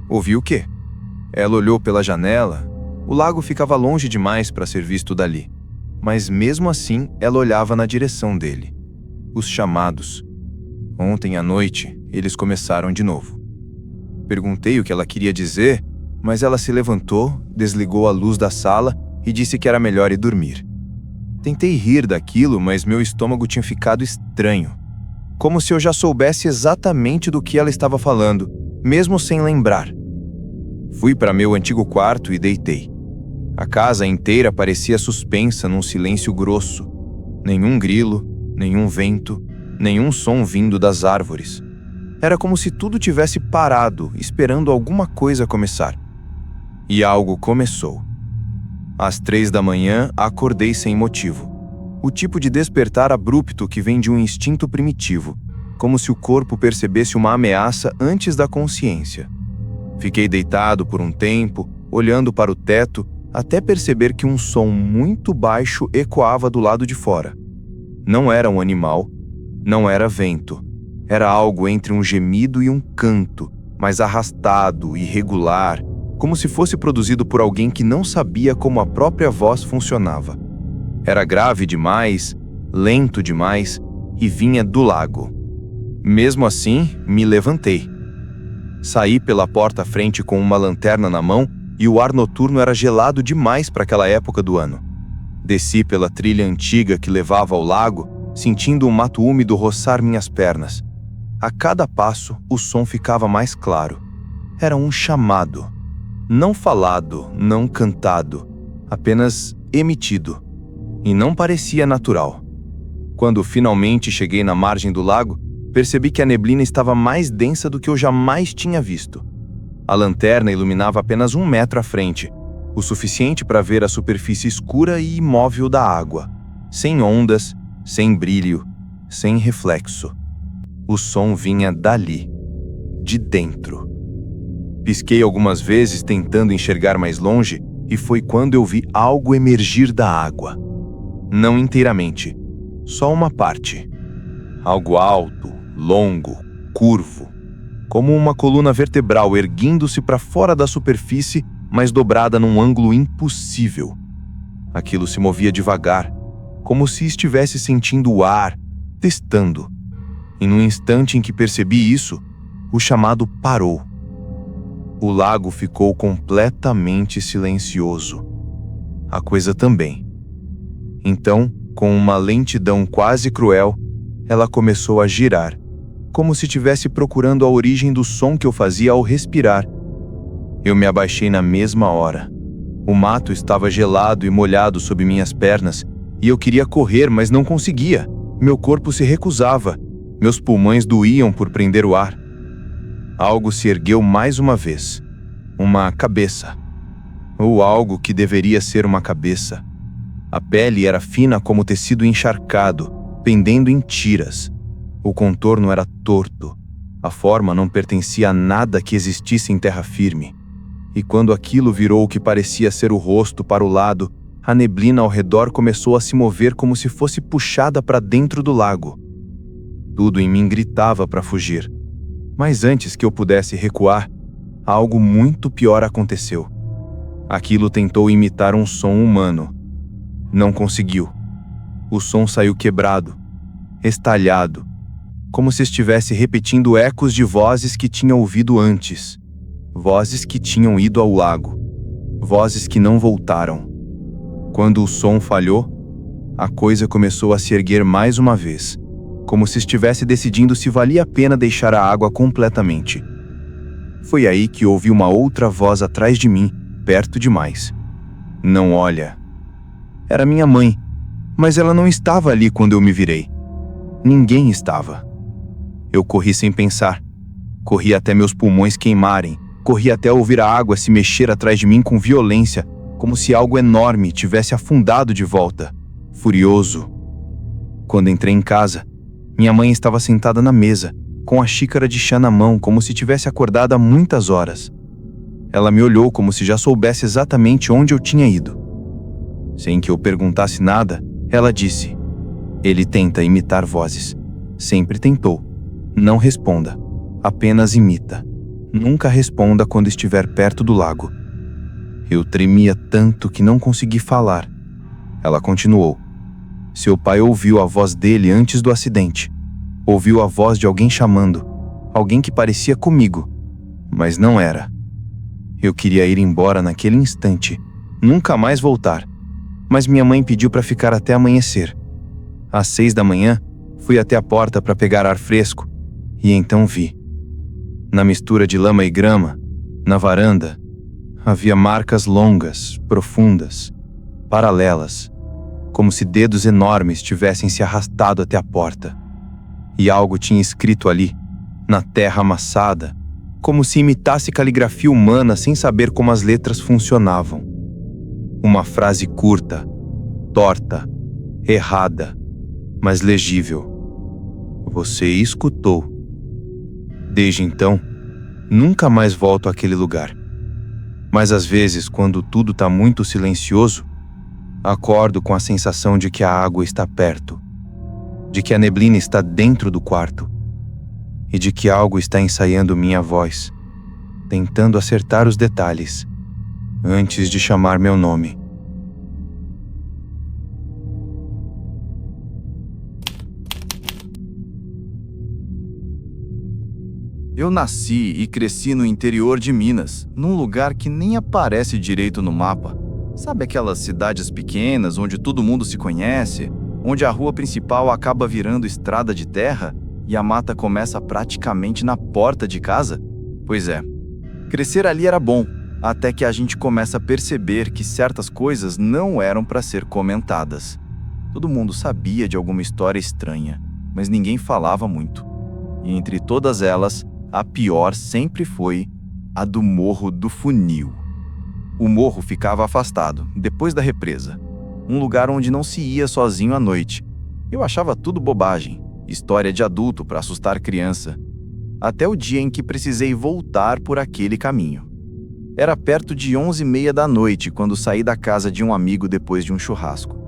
Ouviu o quê? Ela olhou pela janela. O lago ficava longe demais para ser visto dali, mas mesmo assim ela olhava na direção dele. Os chamados. Ontem à noite, eles começaram de novo. Perguntei o que ela queria dizer, mas ela se levantou, desligou a luz da sala e disse que era melhor ir dormir. Tentei rir daquilo, mas meu estômago tinha ficado estranho, como se eu já soubesse exatamente do que ela estava falando, mesmo sem lembrar. Fui para meu antigo quarto e deitei. A casa inteira parecia suspensa num silêncio grosso. Nenhum grilo, nenhum vento, nenhum som vindo das árvores. Era como se tudo tivesse parado, esperando alguma coisa começar. E algo começou. Às 3 da manhã, acordei sem motivo. O tipo de despertar abrupto que vem de um instinto primitivo, como se o corpo percebesse uma ameaça antes da consciência. Fiquei deitado por um tempo, olhando para o teto, até perceber que um som muito baixo ecoava do lado de fora. Não era um animal, não era vento. Era algo entre um gemido e um canto, mas arrastado, irregular, como se fosse produzido por alguém que não sabia como a própria voz funcionava. Era grave demais, lento demais e vinha do lago. Mesmo assim, me levantei. Saí pela porta à frente com uma lanterna na mão e o ar noturno era gelado demais para aquela época do ano. Desci pela trilha antiga que levava ao lago, sentindo o mato úmido roçar minhas pernas. A cada passo, o som ficava mais claro. Era um chamado. Não falado, não cantado, apenas emitido. E não parecia natural. Quando finalmente cheguei na margem do lago, percebi que a neblina estava mais densa do que eu jamais tinha visto. A lanterna iluminava apenas 1 metro à frente, o suficiente para ver a superfície escura e imóvel da água, sem ondas, sem brilho, sem reflexo. O som vinha dali, de dentro. Pisquei algumas vezes tentando enxergar mais longe e foi quando eu vi algo emergir da água. Não inteiramente, só uma parte. Algo alto, longo, curvo, como uma coluna vertebral erguendo-se para fora da superfície, mas dobrada num ângulo impossível. Aquilo se movia devagar, como se estivesse sentindo o ar, testando. E no instante em que percebi isso, o chamado parou. O lago ficou completamente silencioso. A coisa também. Então, com uma lentidão quase cruel, ela começou a girar, como se estivesse procurando a origem do som que eu fazia ao respirar. Eu me abaixei na mesma hora. O mato estava gelado e molhado sob minhas pernas, e eu queria correr, mas não conseguia. Meu corpo se recusava. Meus pulmões doíam por prender o ar. Algo se ergueu mais uma vez. Uma cabeça. Ou algo que deveria ser uma cabeça. A pele era fina como tecido encharcado, pendendo em tiras. O contorno era torto. A forma não pertencia a nada que existisse em terra firme. E quando aquilo virou o que parecia ser o rosto para o lado, a neblina ao redor começou a se mover como se fosse puxada para dentro do lago. Tudo em mim gritava para fugir. Mas antes que eu pudesse recuar, algo muito pior aconteceu. Aquilo tentou imitar um som humano. Não conseguiu. O som saiu quebrado, estalhado, como se estivesse repetindo ecos de vozes que tinha ouvido antes. Vozes que tinham ido ao lago. Vozes que não voltaram. Quando o som falhou, a coisa começou a se erguer mais uma vez, como se estivesse decidindo se valia a pena deixar a água completamente. Foi aí que ouvi uma outra voz atrás de mim, perto demais. Não olha. Era minha mãe, mas ela não estava ali quando eu me virei. Ninguém estava. Eu corri sem pensar. Corri até meus pulmões queimarem. Corri até ouvir a água se mexer atrás de mim com violência, como se algo enorme tivesse afundado de volta, furioso. Quando entrei em casa, minha mãe estava sentada na mesa, com a xícara de chá na mão, como se tivesse acordado há muitas horas. Ela me olhou como se já soubesse exatamente onde eu tinha ido. Sem que eu perguntasse nada, ela disse: "Ele tenta imitar vozes. Sempre tentou. Não responda. Apenas imita. Nunca responda quando estiver perto do lago." Eu tremia tanto que não consegui falar. Ela continuou: "Seu pai ouviu a voz dele antes do acidente. Ouviu a voz de alguém chamando. Alguém que parecia comigo. Mas não era. Eu queria ir embora naquele instante. Nunca mais voltar. Mas minha mãe pediu para ficar até amanhecer. Às 6 da manhã, fui até a porta para pegar ar fresco. E então vi. Na mistura de lama e grama, na varanda, havia marcas longas, profundas, paralelas, como se dedos enormes tivessem se arrastado até a porta. E algo tinha escrito ali, na terra amassada, como se imitasse caligrafia humana sem saber como as letras funcionavam. Uma frase curta, torta, errada, mas legível. Você escutou. Desde então, nunca mais volto àquele lugar. Mas às vezes, quando tudo está muito silencioso, acordo com a sensação de que a água está perto, de que a neblina está dentro do quarto e de que algo está ensaiando minha voz, tentando acertar os detalhes antes de chamar meu nome. Eu nasci e cresci no interior de Minas, num lugar que nem aparece direito no mapa. Sabe aquelas cidades pequenas onde todo mundo se conhece, onde a rua principal acaba virando estrada de terra e a mata começa praticamente na porta de casa? Pois é, crescer ali era bom, até que a gente começa a perceber que certas coisas não eram para ser comentadas. Todo mundo sabia de alguma história estranha, mas ninguém falava muito. E entre todas elas, a pior sempre foi a do Morro do Funil. O morro ficava afastado, depois da represa. Um lugar onde não se ia sozinho à noite. Eu achava tudo bobagem, história de adulto para assustar criança. Até o dia em que precisei voltar por aquele caminho. Era perto de 11h30 da noite quando saí da casa de um amigo depois de um churrasco.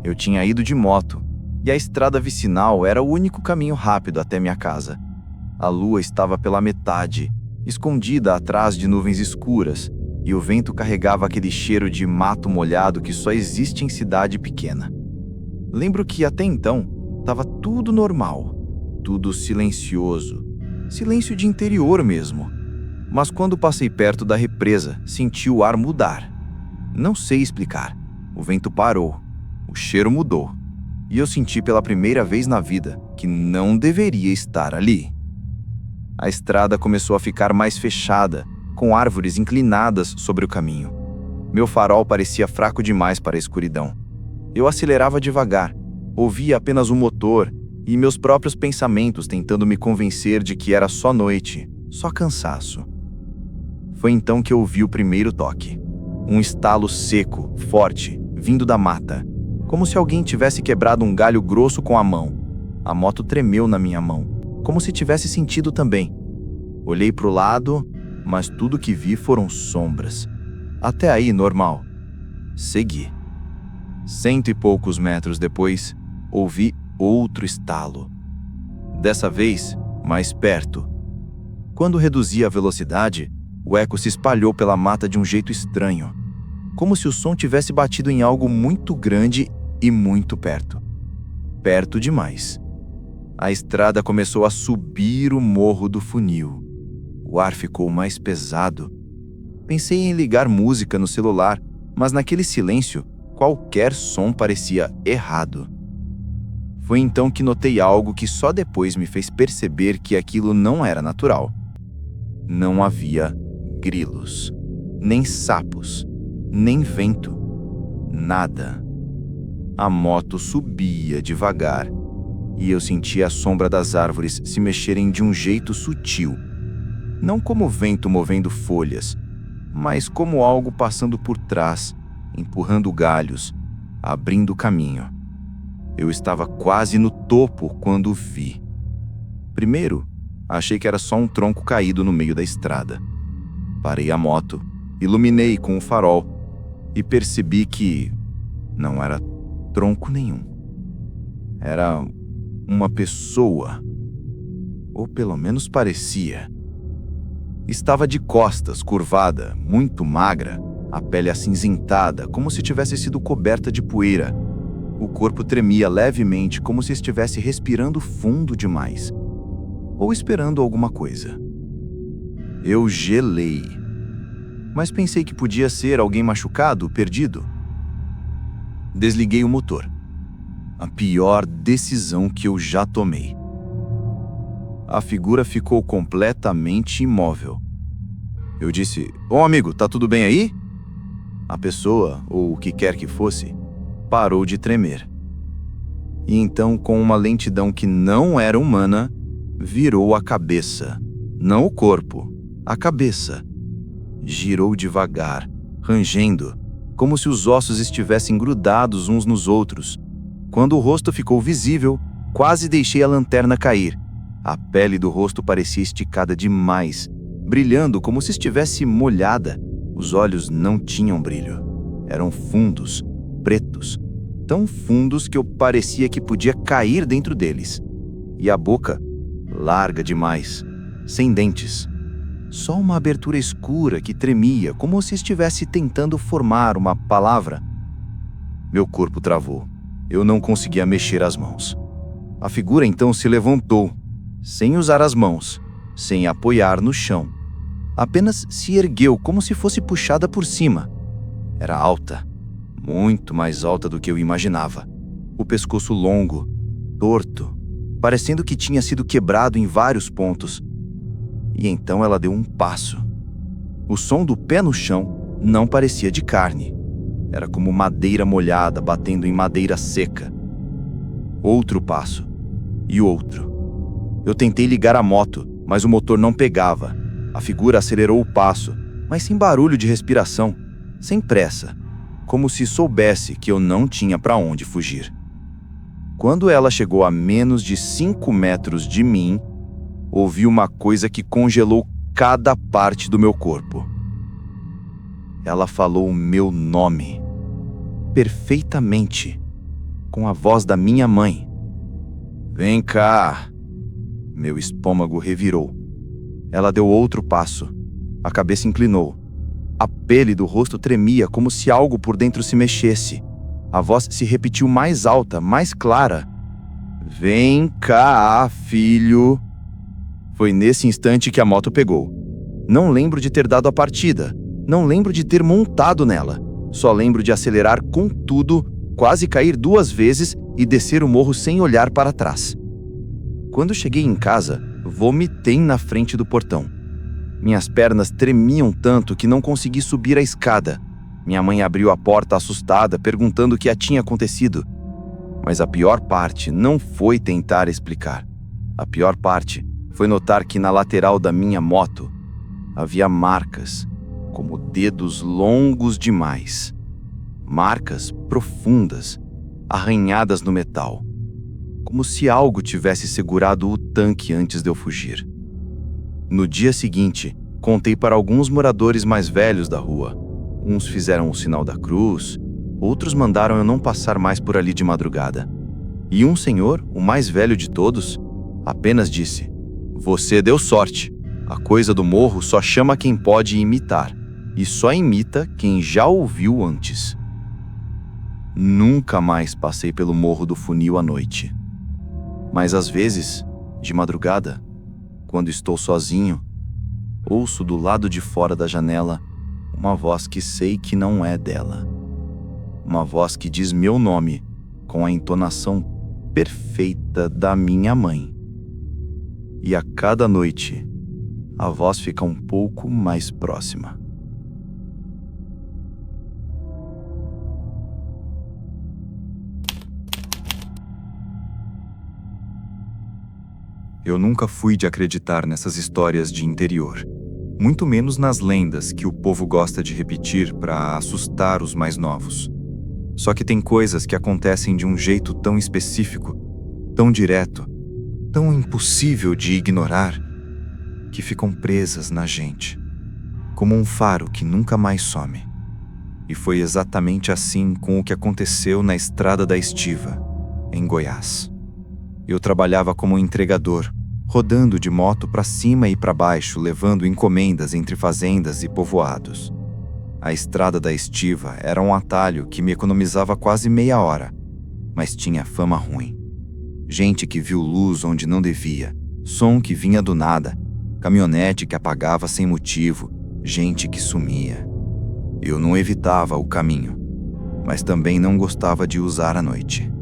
Eu tinha ido de moto, e a estrada vicinal era o único caminho rápido até minha casa. A lua estava pela metade, escondida atrás de nuvens escuras, e o vento carregava aquele cheiro de mato molhado que só existe em cidade pequena. Lembro que até então estava tudo normal, tudo silencioso, silêncio de interior mesmo. Mas quando passei perto da represa, senti o ar mudar. Não sei explicar. O vento parou, o cheiro mudou, e eu senti pela primeira vez na vida que não deveria estar ali. A estrada começou a ficar mais fechada, com árvores inclinadas sobre o caminho. Meu farol parecia fraco demais para a escuridão. Eu acelerava devagar, ouvia apenas o motor e meus próprios pensamentos tentando me convencer de que era só noite, só cansaço. Foi então que eu ouvi o primeiro toque. Um estalo seco, forte, vindo da mata, como se alguém tivesse quebrado um galho grosso com a mão. A moto tremeu na minha mão, como se tivesse sentido também. Olhei para o lado, mas tudo que vi foram sombras. Até aí, normal. Segui. 100 e poucos metros depois, ouvi outro estalo. Dessa vez, mais perto. Quando reduzi a velocidade, o eco se espalhou pela mata de um jeito estranho, como se o som tivesse batido em algo muito grande e muito perto. Perto demais. A estrada começou a subir o Morro do Funil. O ar ficou mais pesado. Pensei em ligar música no celular, mas naquele silêncio, qualquer som parecia errado. Foi então que notei algo que só depois me fez perceber que aquilo não era natural. Não havia grilos, nem sapos, nem vento, nada. A moto subia devagar e eu sentia a sombra das árvores se mexerem de um jeito sutil. Não como vento movendo folhas, mas como algo passando por trás, empurrando galhos, abrindo caminho. Eu estava quase no topo quando vi. Primeiro, achei que era só um tronco caído no meio da estrada. Parei a moto, iluminei com o farol e percebi que não era tronco nenhum. Era uma pessoa, ou pelo menos parecia. Estava de costas, curvada, muito magra, a pele acinzentada, como se tivesse sido coberta de poeira. O corpo tremia levemente, como se estivesse respirando fundo demais, ou esperando alguma coisa. Eu gelei, mas pensei que podia ser alguém machucado, perdido. Desliguei o motor. A pior decisão que eu já tomei. A figura ficou completamente imóvel. Eu disse: "Ô amigo, tá tudo bem aí?" A pessoa, ou o que quer que fosse, parou de tremer. E então, com uma lentidão que não era humana, virou a cabeça. Não o corpo, a cabeça. Girou devagar, rangendo, como se os ossos estivessem grudados uns nos outros. Quando o rosto ficou visível, quase deixei a lanterna cair. A pele do rosto parecia esticada demais, brilhando como se estivesse molhada. Os olhos não tinham brilho. Eram fundos, pretos, tão fundos que eu parecia que podia cair dentro deles. E a boca, larga demais, sem dentes. Só uma abertura escura que tremia, como se estivesse tentando formar uma palavra. Meu corpo travou. Eu não conseguia mexer as mãos. A figura então se levantou, sem usar as mãos, sem apoiar no chão. Apenas se ergueu como se fosse puxada por cima. Era alta, muito mais alta do que eu imaginava. O pescoço longo, torto, parecendo que tinha sido quebrado em vários pontos. E então ela deu um passo. O som do pé no chão não parecia de carne. Era como madeira molhada batendo em madeira seca. Outro passo. E outro. Eu tentei ligar a moto, mas o motor não pegava. A figura acelerou o passo, mas sem barulho de respiração, sem pressa, como se soubesse que eu não tinha para onde fugir. Quando ela chegou a menos de 5 metros de mim, ouvi uma coisa que congelou cada parte do meu corpo. Ela falou o meu nome, perfeitamente, com a voz da minha mãe. Vem cá! Meu estômago revirou. Ela deu outro passo. A cabeça inclinou. A pele do rosto tremia como se algo por dentro se mexesse. A voz se repetiu mais alta, mais clara. Vem cá, filho! Foi nesse instante que a moto pegou. Não lembro de ter dado a partida. Não lembro de ter montado nela. Só lembro de acelerar com tudo, quase cair 2 vezes e descer o morro sem olhar para trás. Quando cheguei em casa, vomitei na frente do portão. Minhas pernas tremiam tanto que não consegui subir a escada. Minha mãe abriu a porta assustada, perguntando o que tinha acontecido. Mas a pior parte não foi tentar explicar. A pior parte foi notar que na lateral da minha moto havia marcas, como dedos longos demais. Marcas profundas, arranhadas no metal. Como se algo tivesse segurado o tanque antes de eu fugir. No dia seguinte, contei para alguns moradores mais velhos da rua. Uns fizeram o sinal da cruz, outros mandaram eu não passar mais por ali de madrugada. E um senhor, o mais velho de todos, apenas disse: "Você deu sorte. A coisa do morro só chama quem pode imitar, e só imita quem já ouviu antes." Nunca mais passei pelo Morro do Funil à noite. Mas às vezes, de madrugada, quando estou sozinho, ouço do lado de fora da janela uma voz que sei que não é dela. Uma voz que diz meu nome com a entonação perfeita da minha mãe. E a cada noite, a voz fica um pouco mais próxima. Eu nunca fui de acreditar nessas histórias de interior, muito menos nas lendas que o povo gosta de repetir para assustar os mais novos. Só que tem coisas que acontecem de um jeito tão específico, tão direto, tão impossível de ignorar, que ficam presas na gente, como um faro que nunca mais some. E foi exatamente assim com o que aconteceu na Estrada da Estiva, em Goiás. Eu trabalhava como entregador, rodando de moto para cima e para baixo, levando encomendas entre fazendas e povoados. A Estrada da Estiva era um atalho que me economizava quase meia hora, mas tinha fama ruim. Gente que viu luz onde não devia, som que vinha do nada, caminhonete que apagava sem motivo, gente que sumia. Eu não evitava o caminho, mas também não gostava de usar a noite.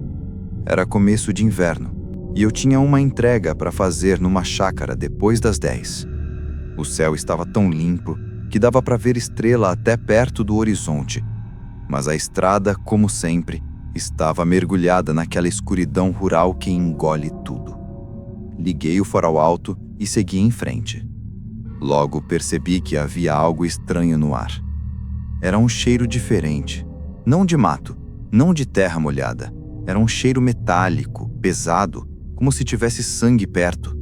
Era começo de inverno, e eu tinha uma entrega para fazer numa chácara depois das 10. O céu estava tão limpo que dava para ver estrela até perto do horizonte, mas a estrada, como sempre, estava mergulhada naquela escuridão rural que engole tudo. Liguei o farol alto e segui em frente. Logo percebi que havia algo estranho no ar. Era um cheiro diferente. Não de mato, não de terra molhada. Era um cheiro metálico, pesado, como se tivesse sangue perto.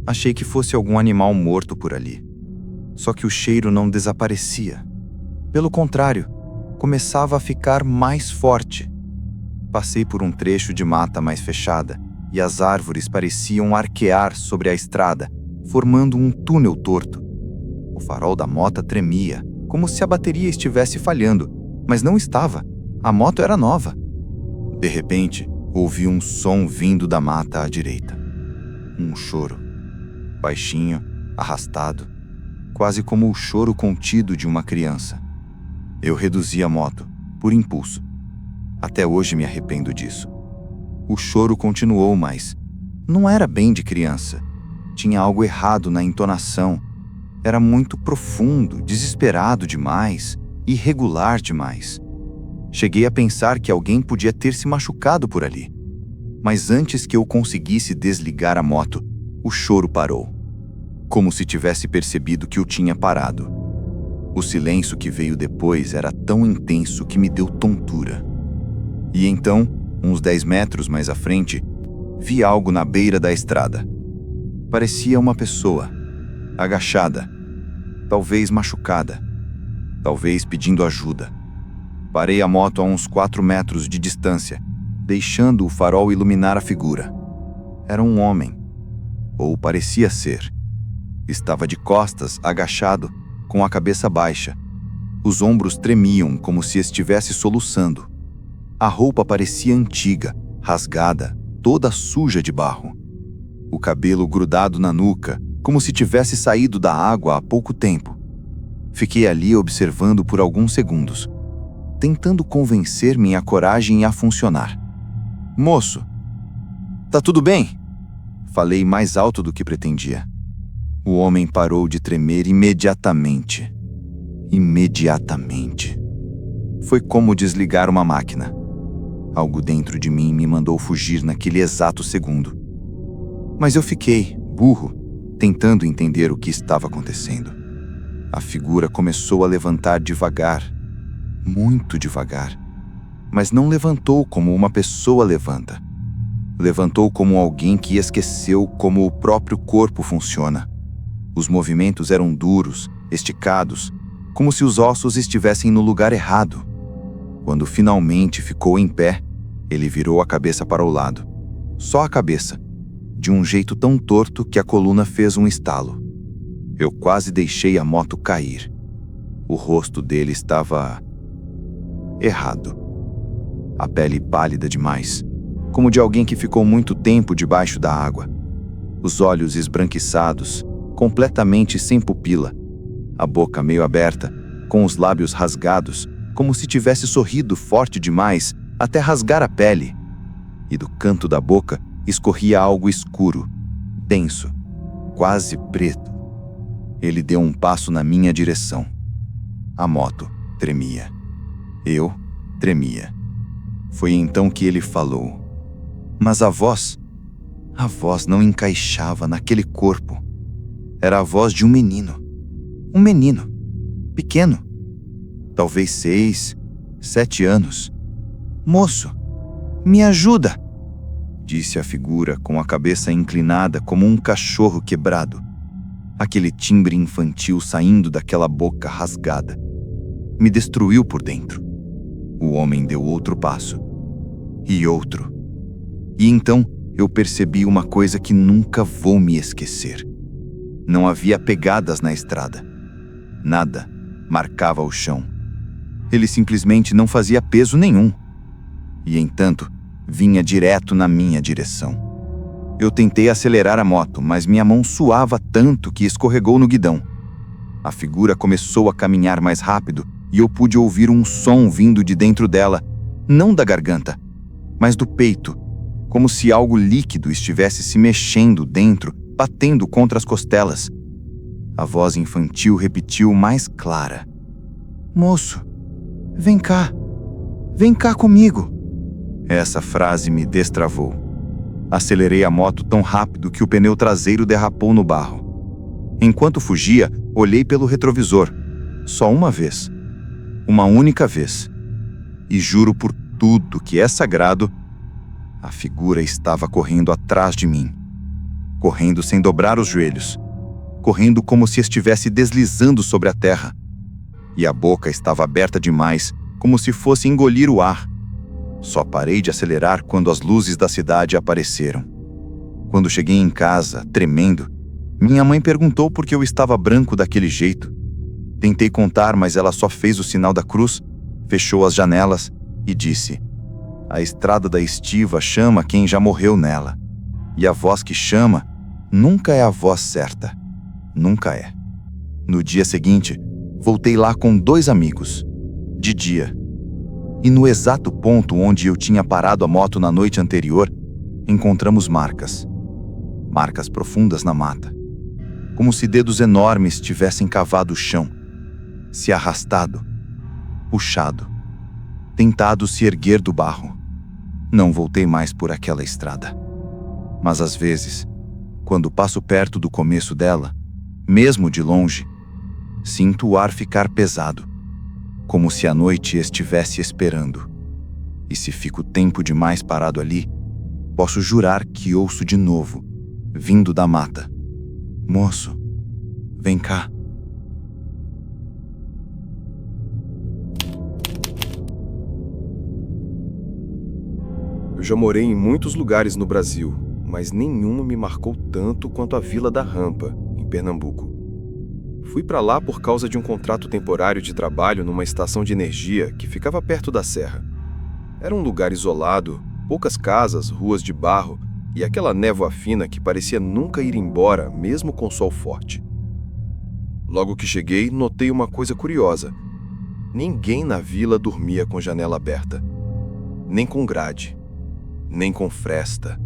Achei que fosse algum animal morto por ali. Só que o cheiro não desaparecia. Pelo contrário, começava a ficar mais forte. Passei por um trecho de mata mais fechada e as árvores pareciam arquear sobre a estrada, formando um túnel torto. O farol da moto tremia, como se a bateria estivesse falhando, mas não estava. A moto era nova. De repente, ouvi um som vindo da mata à direita. Um choro. Baixinho, arrastado, quase como o choro contido de uma criança. Eu reduzi a moto, por impulso. Até hoje me arrependo disso. O choro continuou, mas não era bem de criança. Tinha algo errado na entonação. Era muito profundo, desesperado demais, irregular demais. Cheguei a pensar que alguém podia ter se machucado por ali. Mas antes que eu conseguisse desligar a moto, o choro parou. Como se tivesse percebido que eu tinha parado. O silêncio que veio depois era tão intenso que me deu tontura. E então, uns 10 metros mais à frente, vi algo na beira da estrada. Parecia uma pessoa, agachada, talvez machucada, talvez pedindo ajuda. Parei a moto a uns 4 metros de distância, deixando o farol iluminar a figura. Era um homem, ou parecia ser. Estava de costas, agachado, com a cabeça baixa. Os ombros tremiam como se estivesse soluçando. A roupa parecia antiga, rasgada, toda suja de barro. O cabelo grudado na nuca, como se tivesse saído da água há pouco tempo. Fiquei ali observando por alguns segundos, tentando convencer minha coragem a funcionar. "Moço, tá tudo bem?" Falei mais alto do que pretendia. O homem parou de tremer imediatamente. Imediatamente. Foi como desligar uma máquina. Algo dentro de mim me mandou fugir naquele exato segundo. Mas eu fiquei, burro, tentando entender o que estava acontecendo. A figura começou a levantar devagar, muito devagar, mas não levantou como uma pessoa levanta. Levantou como alguém que esqueceu como o próprio corpo funciona. Os movimentos eram duros, esticados, como se os ossos estivessem no lugar errado. Quando finalmente ficou em pé, ele virou a cabeça para o lado. Só a cabeça, de um jeito tão torto que a coluna fez um estalo. Eu quase deixei a moto cair. O rosto dele estava errado. A pele pálida demais, como de alguém que ficou muito tempo debaixo da água. Os olhos esbranquiçados, completamente sem pupila. A boca meio aberta, com os lábios rasgados, como se tivesse sorrido forte demais até rasgar a pele. E do canto da boca escorria algo escuro, denso, quase preto. Ele deu um passo na minha direção. A moto tremia. Eu tremia. Foi então que ele falou. Mas a voz não encaixava naquele corpo. Era a voz de um menino. Um menino. Pequeno. Talvez 6, 7 anos. "Moço, me ajuda!" disse a figura com a cabeça inclinada como um cachorro quebrado. Aquele timbre infantil saindo daquela boca rasgada. Me destruiu por dentro. O homem deu outro passo. E outro. E então eu percebi uma coisa que nunca vou me esquecer. Não havia pegadas na estrada. Nada marcava o chão. Ele simplesmente não fazia peso nenhum. E, entanto, vinha direto na minha direção. Eu tentei acelerar a moto, mas minha mão suava tanto que escorregou no guidão. A figura começou a caminhar mais rápido e eu pude ouvir um som vindo de dentro dela, não da garganta, mas do peito, como se algo líquido estivesse se mexendo dentro, batendo contra as costelas. A voz infantil repetiu mais clara. "Moço, vem cá comigo." Essa frase me destravou. Acelerei a moto tão rápido que o pneu traseiro derrapou no barro. Enquanto fugia, olhei pelo retrovisor. Só uma vez. Uma única vez. E juro por tudo que é sagrado, a figura estava correndo atrás de mim. Correndo sem dobrar os joelhos. Correndo como se estivesse deslizando sobre a terra. E a boca estava aberta demais, como se fosse engolir o ar. Só parei de acelerar quando as luzes da cidade apareceram. Quando cheguei em casa, tremendo, minha mãe perguntou por que eu estava branco daquele jeito. Tentei contar, mas ela só fez o sinal da cruz, fechou as janelas e disse: "A estrada da estiva chama quem já morreu nela. E a voz que chama nunca é a voz certa. Nunca é." No dia seguinte, voltei lá com 2 amigos. De dia. E no exato ponto onde eu tinha parado a moto na noite anterior, encontramos marcas. Marcas profundas na mata. Como se dedos enormes tivessem cavado o chão. Se arrastado. Puxado. Tentado se erguer do barro. Não voltei mais por aquela estrada. Mas às vezes, quando passo perto do começo dela, mesmo de longe, sinto o ar ficar pesado. Como se a noite estivesse esperando. E se fico tempo demais parado ali, posso jurar que ouço de novo, vindo da mata: "Moço, vem cá." Eu já morei em muitos lugares no Brasil, mas nenhuma me marcou tanto quanto a Vila da Rampa, em Pernambuco. Fui para lá por causa de um contrato temporário de trabalho numa estação de energia que ficava perto da serra. Era um lugar isolado, poucas casas, ruas de barro e aquela névoa fina que parecia nunca ir embora, mesmo com sol forte. Logo que cheguei, notei uma coisa curiosa. Ninguém na vila dormia com janela aberta. Nem com grade. Nem com fresta.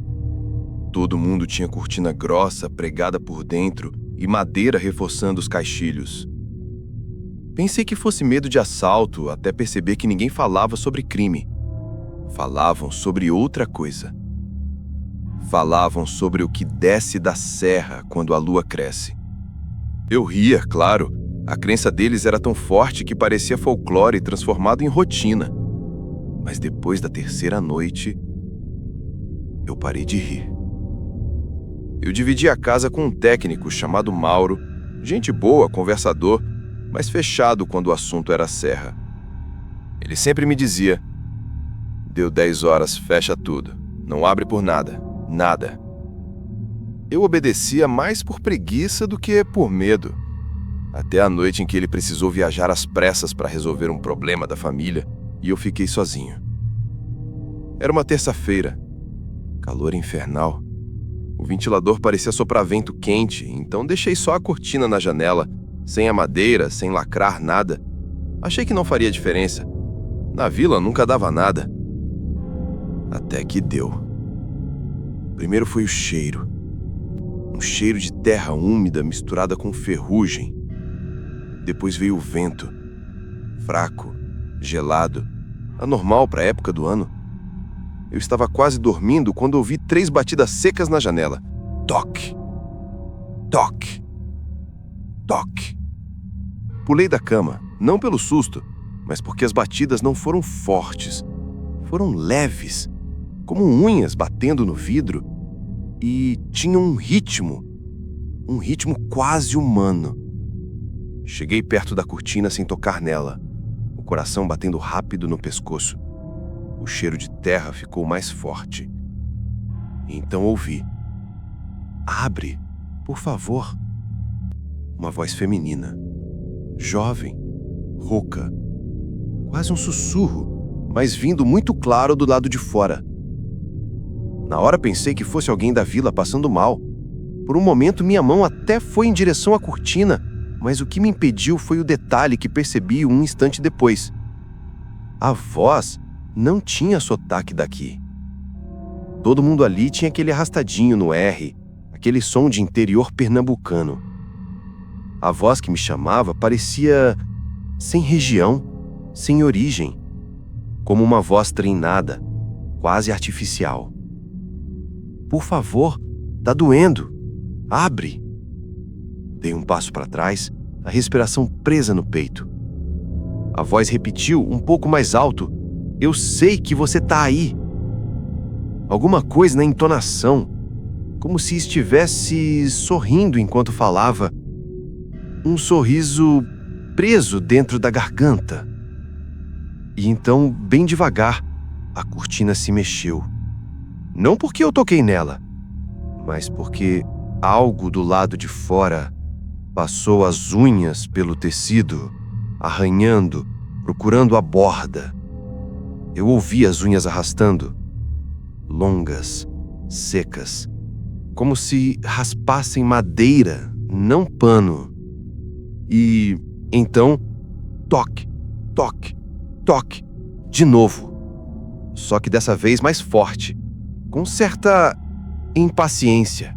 Todo mundo tinha cortina grossa pregada por dentro e madeira reforçando os caixilhos. Pensei que fosse medo de assalto, até perceber que ninguém falava sobre crime. Falavam sobre outra coisa. Falavam sobre o que desce da serra quando a lua cresce. Eu ria, claro. A crença deles era tão forte que parecia folclore transformado em rotina. Mas depois da 3ª noite, eu parei de rir. Eu dividi a casa com um técnico chamado Mauro, gente boa, conversador, mas fechado quando o assunto era serra. Ele sempre me dizia: "Deu 10 horas, fecha tudo. Não abre por nada. Nada." Eu obedecia mais por preguiça do que por medo. Até a noite em que ele precisou viajar às pressas para resolver um problema da família e eu fiquei sozinho. Era uma terça-feira. Calor infernal. O ventilador parecia soprar vento quente, então deixei só a cortina na janela, sem a madeira, sem lacrar nada. Achei que não faria diferença. Na vila nunca dava nada. Até que deu. Primeiro foi o cheiro. Um cheiro de terra úmida misturada com ferrugem. Depois veio o vento. Fraco, gelado, anormal para a época do ano. Eu estava quase dormindo quando ouvi 3 batidas secas na janela. Toque. Toque. Toque. Pulei da cama, não pelo susto, mas porque as batidas não foram fortes. Foram leves, como unhas batendo no vidro, e tinham um ritmo quase humano. Cheguei perto da cortina sem tocar nela, o coração batendo rápido no pescoço. O cheiro de terra ficou mais forte. Então ouvi: "Abre, por favor." Uma voz feminina, jovem, rouca, quase um sussurro, mas vindo muito claro do lado de fora. Na hora pensei que fosse alguém da vila passando mal. Por um momento minha mão até foi em direção à cortina, mas o que me impediu foi o detalhe que percebi um instante depois. A voz não tinha sotaque daqui. Todo mundo ali tinha aquele arrastadinho no R, aquele som de interior pernambucano. A voz que me chamava parecia sem região, sem origem, como uma voz treinada, quase artificial. Por favor, tá doendo. Abre. Dei um passo para trás, a respiração presa no peito. A voz repetiu um pouco mais alto: eu sei que você tá aí. Alguma coisa na entonação, como se estivesse sorrindo enquanto falava. Um sorriso preso dentro da garganta. E então, bem devagar, a cortina se mexeu. Não porque eu toquei nela, mas porque algo do lado de fora passou as unhas pelo tecido, arranhando, procurando a borda. Eu ouvi as unhas arrastando, longas, secas, como se raspassem madeira, não pano. E então, toque, toque, toque, de novo. Só que dessa vez mais forte, com certa impaciência,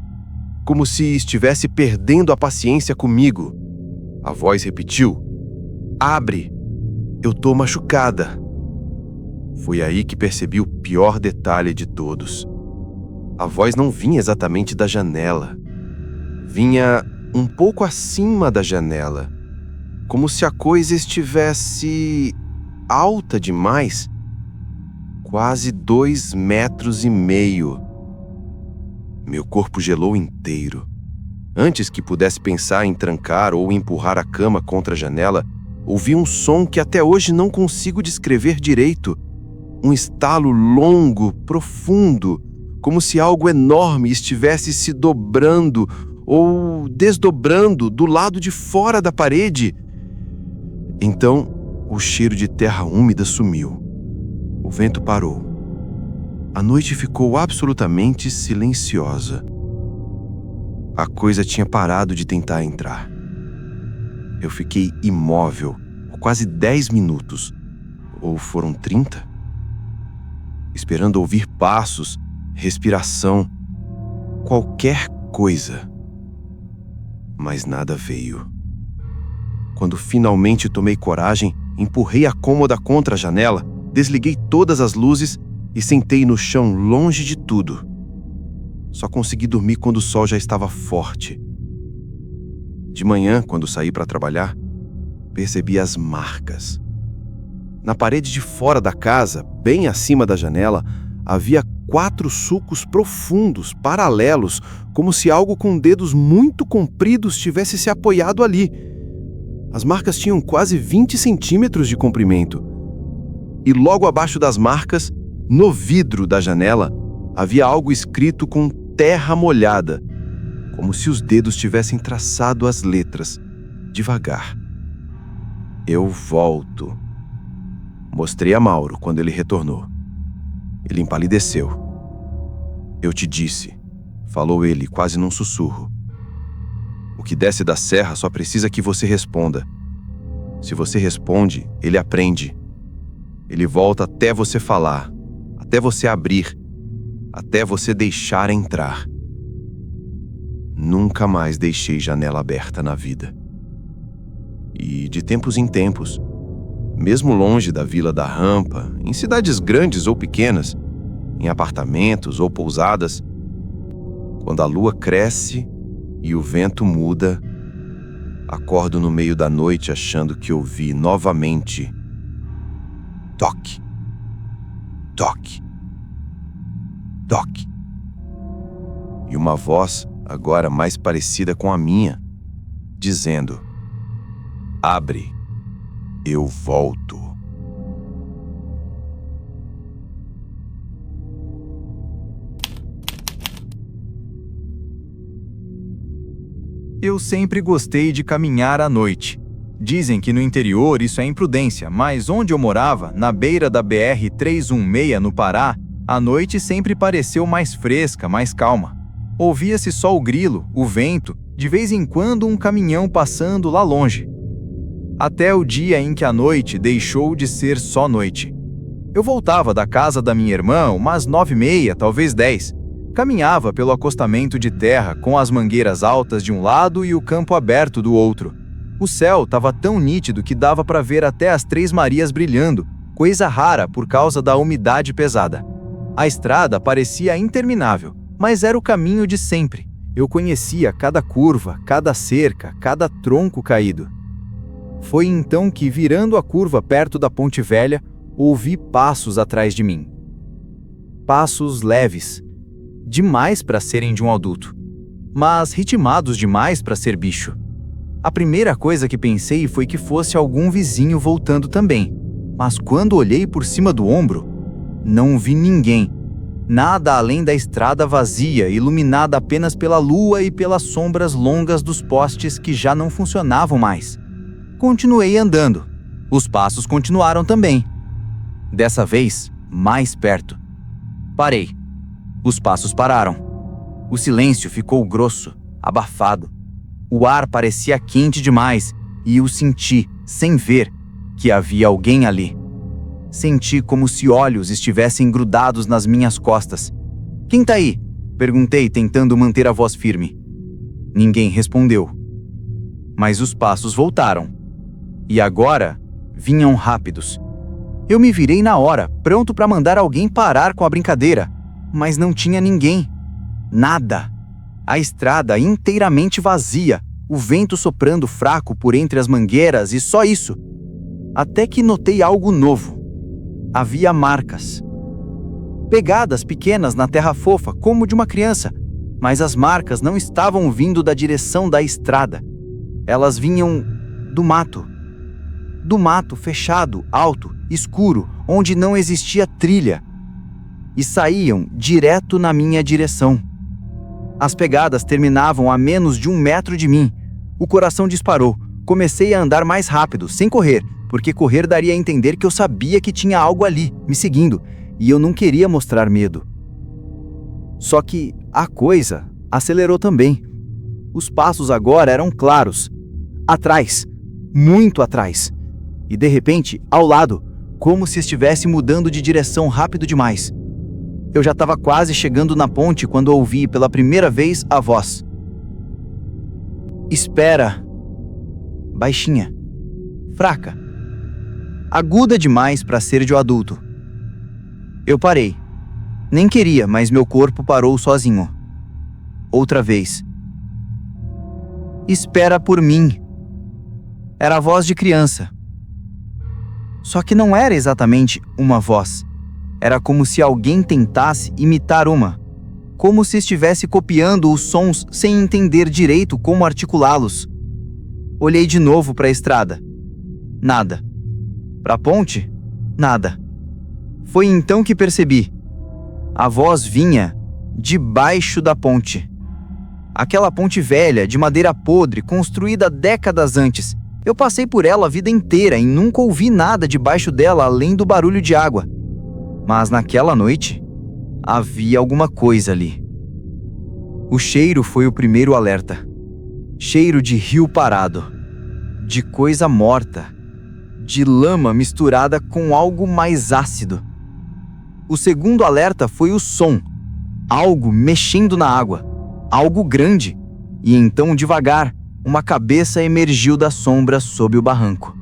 como se estivesse perdendo a paciência comigo. A voz repetiu: abre, eu tô machucada. Foi aí que percebi o pior detalhe de todos. A voz não vinha exatamente da janela. Vinha um pouco acima da janela, como se a coisa estivesse alta demais, quase 2,5 metros. Meu corpo gelou inteiro. Antes que pudesse pensar em trancar ou empurrar a cama contra a janela, ouvi um som que até hoje não consigo descrever direito. Um estalo longo, profundo, como se algo enorme estivesse se dobrando ou desdobrando do lado de fora da parede. Então, o cheiro de terra úmida sumiu. O vento parou. A noite ficou absolutamente silenciosa. A coisa tinha parado de tentar entrar. Eu fiquei imóvel por quase 10 minutos, ou foram 30? Esperando ouvir passos, respiração, qualquer coisa. Mas nada veio. Quando finalmente tomei coragem, empurrei a cômoda contra a janela, desliguei todas as luzes e sentei no chão longe de tudo. Só consegui dormir quando o sol já estava forte. De manhã, quando saí para trabalhar, percebi as marcas. Na parede de fora da casa, bem acima da janela, havia 4 sulcos profundos, paralelos, como se algo com dedos muito compridos tivesse se apoiado ali. As marcas tinham quase 20 centímetros de comprimento. E logo abaixo das marcas, no vidro da janela, havia algo escrito com terra molhada, como se os dedos tivessem traçado as letras, devagar. Eu volto. Mostrei a Mauro quando ele retornou. Ele empalideceu. Eu te disse, falou ele quase num sussurro. O que desce da serra só precisa que você responda. Se você responde, ele aprende. Ele volta até você falar, até você abrir, até você deixar entrar. Nunca mais deixei janela aberta na vida. E de tempos em tempos, mesmo longe da Vila da Rampa, em cidades grandes ou pequenas, em apartamentos ou pousadas, quando a lua cresce e o vento muda, acordo no meio da noite achando que ouvi novamente toque, toque, toque. E uma voz, agora mais parecida com a minha, dizendo: abre, eu volto. Eu sempre gostei de caminhar à noite. Dizem que no interior isso é imprudência, mas onde eu morava, na beira da BR-316 no Pará, a noite sempre pareceu mais fresca, mais calma. Ouvia-se só o grilo, o vento, de vez em quando um caminhão passando lá longe. Até o dia em que a noite deixou de ser só noite. Eu voltava da casa da minha irmã umas 9h30, talvez 10. Caminhava pelo acostamento de terra com as mangueiras altas de um lado e o campo aberto do outro. O céu estava tão nítido que dava para ver até as Três Marias brilhando, coisa rara por causa da umidade pesada. A estrada parecia interminável, mas era o caminho de sempre. Eu conhecia cada curva, cada cerca, cada tronco caído. Foi então que, virando a curva perto da Ponte Velha, ouvi passos atrás de mim. Passos leves, demais para serem de um adulto, mas ritmados demais para ser bicho. A primeira coisa que pensei foi que fosse algum vizinho voltando também, mas quando olhei por cima do ombro, não vi ninguém. Nada além da estrada vazia, iluminada apenas pela lua e pelas sombras longas dos postes que já não funcionavam mais. Continuei andando. Os passos continuaram também. Dessa vez, mais perto. Parei. Os passos pararam. O silêncio ficou grosso, abafado. O ar parecia quente demais e eu senti, sem ver, que havia alguém ali. Senti como se olhos estivessem grudados nas minhas costas. "Quem tá aí?" perguntei, tentando manter a voz firme. Ninguém respondeu. Mas os passos voltaram. E agora vinham rápidos. Eu me virei na hora, pronto para mandar alguém parar com a brincadeira, mas não tinha ninguém. Nada. A estrada inteiramente vazia, o vento soprando fraco por entre as mangueiras e só isso. Até que notei algo novo. Havia marcas. Pegadas pequenas na terra fofa, como de uma criança, mas as marcas não estavam vindo da direção da estrada. Elas vinham do mato. Do mato fechado, alto, escuro, onde não existia trilha. E saíam direto na minha direção. As pegadas terminavam a menos de 1 metro de mim. O coração disparou. Comecei a andar mais rápido, sem correr, porque correr daria a entender que eu sabia que tinha algo ali, me seguindo, e eu não queria mostrar medo. Só que a coisa acelerou também. Os passos agora eram claros. Atrás, muito atrás. E de repente, ao lado, como se estivesse mudando de direção rápido demais. Eu já estava quase chegando na ponte quando ouvi pela primeira vez a voz. "Espera." Baixinha, fraca, aguda demais para ser de um adulto. Eu parei. Nem queria, mas meu corpo parou sozinho. Outra vez. "Espera por mim." Era a voz de criança. Só que não era exatamente uma voz. Era como se alguém tentasse imitar uma. Como se estivesse copiando os sons sem entender direito como articulá-los. Olhei de novo para a estrada. Nada. Para a ponte? Nada. Foi então que percebi. A voz vinha debaixo da ponte. Aquela ponte velha, de madeira podre, construída décadas antes. Eu passei por ela a vida inteira e nunca ouvi nada debaixo dela além do barulho de água. Mas naquela noite, havia alguma coisa ali. O cheiro foi o primeiro alerta. Cheiro de rio parado, de coisa morta, de lama misturada com algo mais ácido. O segundo alerta foi o som, algo mexendo na água, algo grande, e então devagar, uma cabeça emergiu da sombra sob o barranco.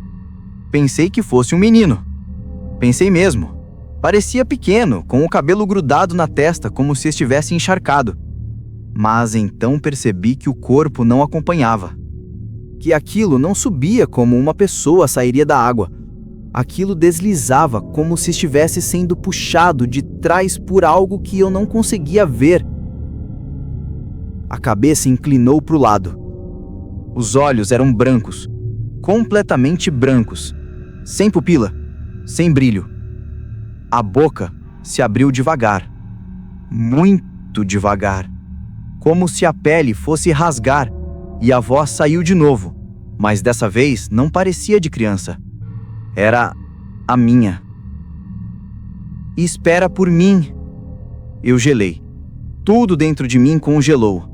Pensei que fosse um menino. Pensei mesmo. Parecia pequeno, com o cabelo grudado na testa como se estivesse encharcado. Mas então percebi que o corpo não acompanhava. Que aquilo não subia como uma pessoa sairia da água. Aquilo deslizava como se estivesse sendo puxado de trás por algo que eu não conseguia ver. A cabeça inclinou para o lado. Os olhos eram brancos, completamente brancos, sem pupila, sem brilho. A boca se abriu devagar, muito devagar, como se a pele fosse rasgar, e a voz saiu de novo, mas dessa vez não parecia de criança. Era a minha. Espera por mim. Eu gelei. Tudo dentro de mim congelou.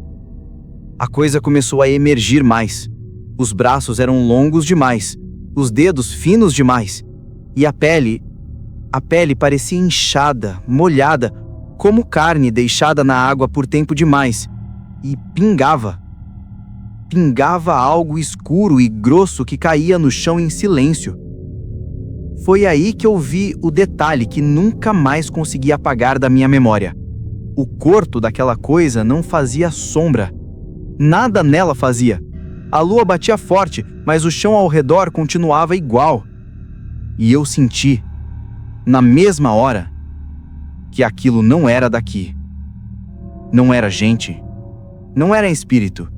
A coisa começou a emergir mais. Os braços eram longos demais, os dedos finos demais, e a pele parecia inchada, molhada, como carne deixada na água por tempo demais, e pingava. Pingava algo escuro e grosso que caía no chão em silêncio. Foi aí que eu vi o detalhe que nunca mais consegui apagar da minha memória. O corpo daquela coisa não fazia sombra. Nada nela fazia. A lua batia forte, mas o chão ao redor continuava igual. E eu senti, na mesma hora, que aquilo não era daqui. Não era gente. Não era espírito.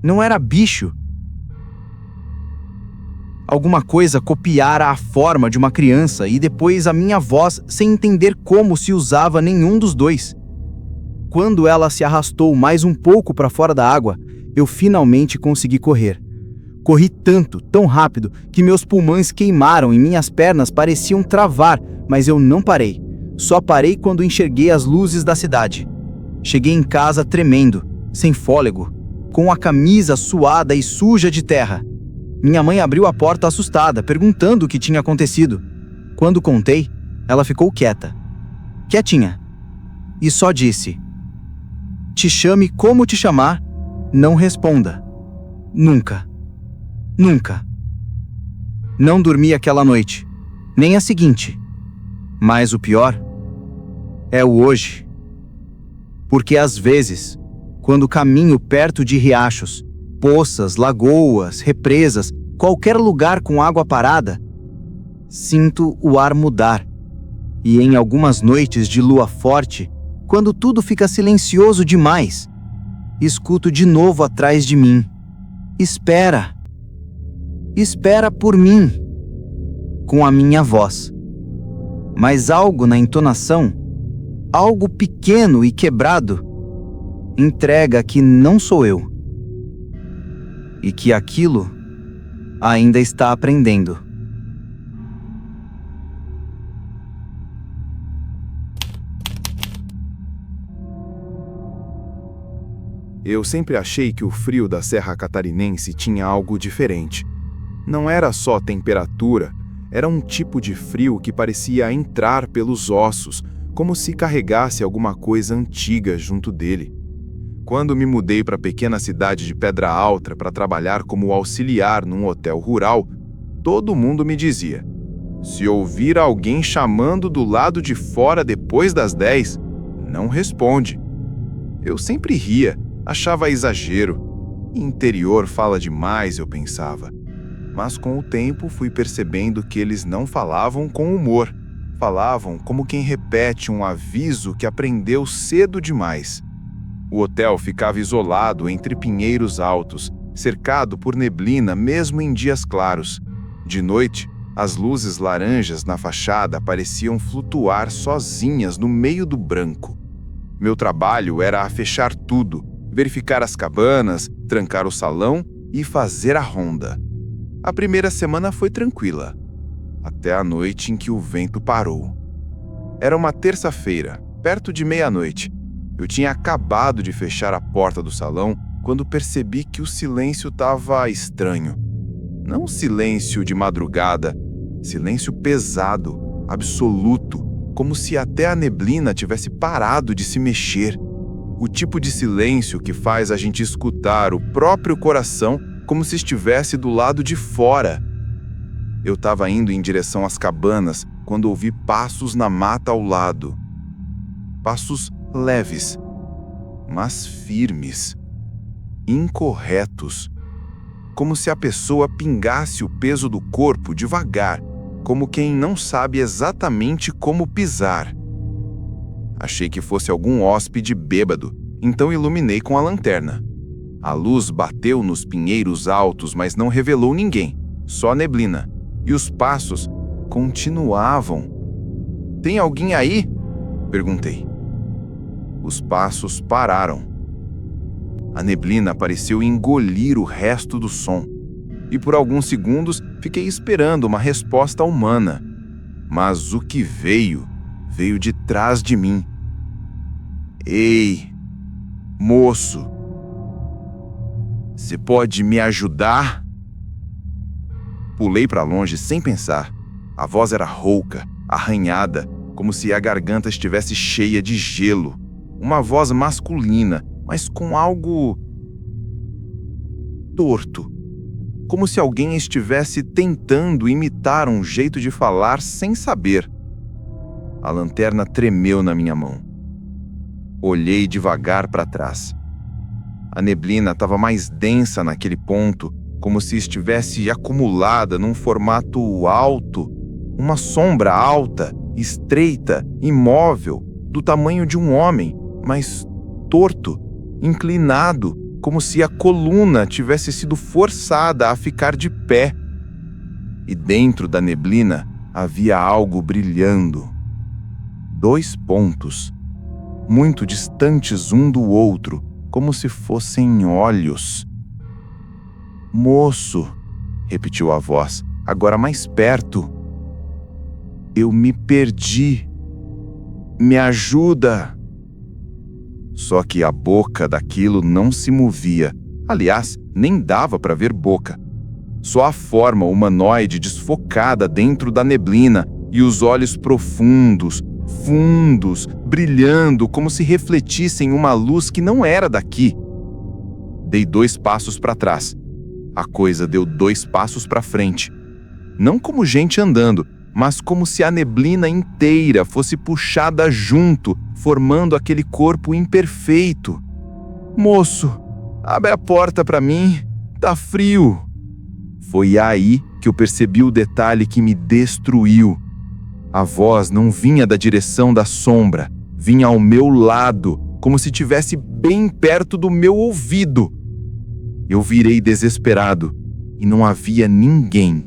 Não era bicho. Alguma coisa copiara a forma de uma criança e depois a minha voz sem entender como se usava nenhum dos dois. Quando ela se arrastou mais um pouco para fora da água, eu finalmente consegui correr. Corri tanto, tão rápido, que meus pulmões queimaram e minhas pernas pareciam travar, mas eu não parei. Só parei quando enxerguei as luzes da cidade. Cheguei em casa tremendo, sem fôlego, com a camisa suada e suja de terra. Minha mãe abriu a porta assustada, perguntando o que tinha acontecido. Quando contei, ela ficou quieta. Quietinha. E só disse: "Te chame como te chamar, não responda. Nunca. Nunca." Não dormi aquela noite, nem a seguinte. Mas o pior é o hoje. Porque às vezes, quando caminho perto de riachos, poças, lagoas, represas, qualquer lugar com água parada, sinto o ar mudar. E em algumas noites de lua forte, quando tudo fica silencioso demais, escuto de novo atrás de mim: "Espera. Espera por mim", com a minha voz. Mas algo na entonação, algo pequeno e quebrado, entrega que não sou eu. E que aquilo ainda está aprendendo. Eu sempre achei que o frio da Serra Catarinense tinha algo diferente. Não era só temperatura, era um tipo de frio que parecia entrar pelos ossos, como se carregasse alguma coisa antiga junto dele. Quando me mudei para a pequena cidade de Pedra Alta para trabalhar como auxiliar num hotel rural, todo mundo me dizia: "Se ouvir alguém chamando do lado de fora depois das 10, não responde." Eu sempre ria, achava exagero. Interior fala demais, eu pensava. Mas com o tempo fui percebendo que eles não falavam com humor. Falavam como quem repete um aviso que aprendeu cedo demais. O hotel ficava isolado entre pinheiros altos, cercado por neblina mesmo em dias claros. De noite, as luzes laranjas na fachada pareciam flutuar sozinhas no meio do branco. Meu trabalho era a fechar tudo, verificar as cabanas, trancar o salão e fazer a ronda. A primeira semana foi tranquila, até a noite em que o vento parou. Era uma terça-feira, perto de meia-noite. Eu tinha acabado de fechar a porta do salão quando percebi que o silêncio estava estranho. Não silêncio de madrugada, silêncio pesado, absoluto, como se até a neblina tivesse parado de se mexer. O tipo de silêncio que faz a gente escutar o próprio coração como se estivesse do lado de fora. Eu estava indo em direção às cabanas quando ouvi passos na mata ao lado. Passos leves, mas firmes, incorretos, como se a pessoa pingasse o peso do corpo devagar, como quem não sabe exatamente como pisar. Achei que fosse algum hóspede bêbado, então iluminei com a lanterna. A luz bateu nos pinheiros altos, mas não revelou ninguém, só neblina, e os passos continuavam. "Tem alguém aí?" perguntei. Os passos pararam. A neblina pareceu engolir o resto do som, e por alguns segundos fiquei esperando uma resposta humana. Mas o que veio de trás de mim. "Ei, moço, você pode me ajudar?" Pulei para longe sem pensar. A voz era rouca, arranhada, como se a garganta estivesse cheia de gelo. Uma voz masculina, mas com algo torto. Como se alguém estivesse tentando imitar um jeito de falar sem saber. A lanterna tremeu na minha mão. Olhei devagar para trás. A neblina estava mais densa naquele ponto, como se estivesse acumulada num formato alto, uma sombra alta, estreita, imóvel, do tamanho de um homem, mas torto, inclinado, como se a coluna tivesse sido forçada a ficar de pé. E dentro da neblina havia algo brilhando. 2 pontos, muito distantes um do outro, como se fossem olhos. "Moço", repetiu a voz, agora mais perto. "Eu me perdi. Me ajuda." Só que a boca daquilo não se movia. Aliás, nem dava para ver boca. Só a forma humanoide desfocada dentro da neblina e os olhos profundos, fundos, brilhando como se refletissem uma luz que não era daqui. Dei 2 passos para trás. A coisa deu 2 passos para frente. Não como gente andando, mas como se a neblina inteira fosse puxada junto, formando aquele corpo imperfeito. "Moço, abre a porta para mim, tá frio." Foi aí que eu percebi o detalhe que me destruiu. A voz não vinha da direção da sombra, vinha ao meu lado, como se estivesse bem perto do meu ouvido. Eu virei desesperado e não havia ninguém.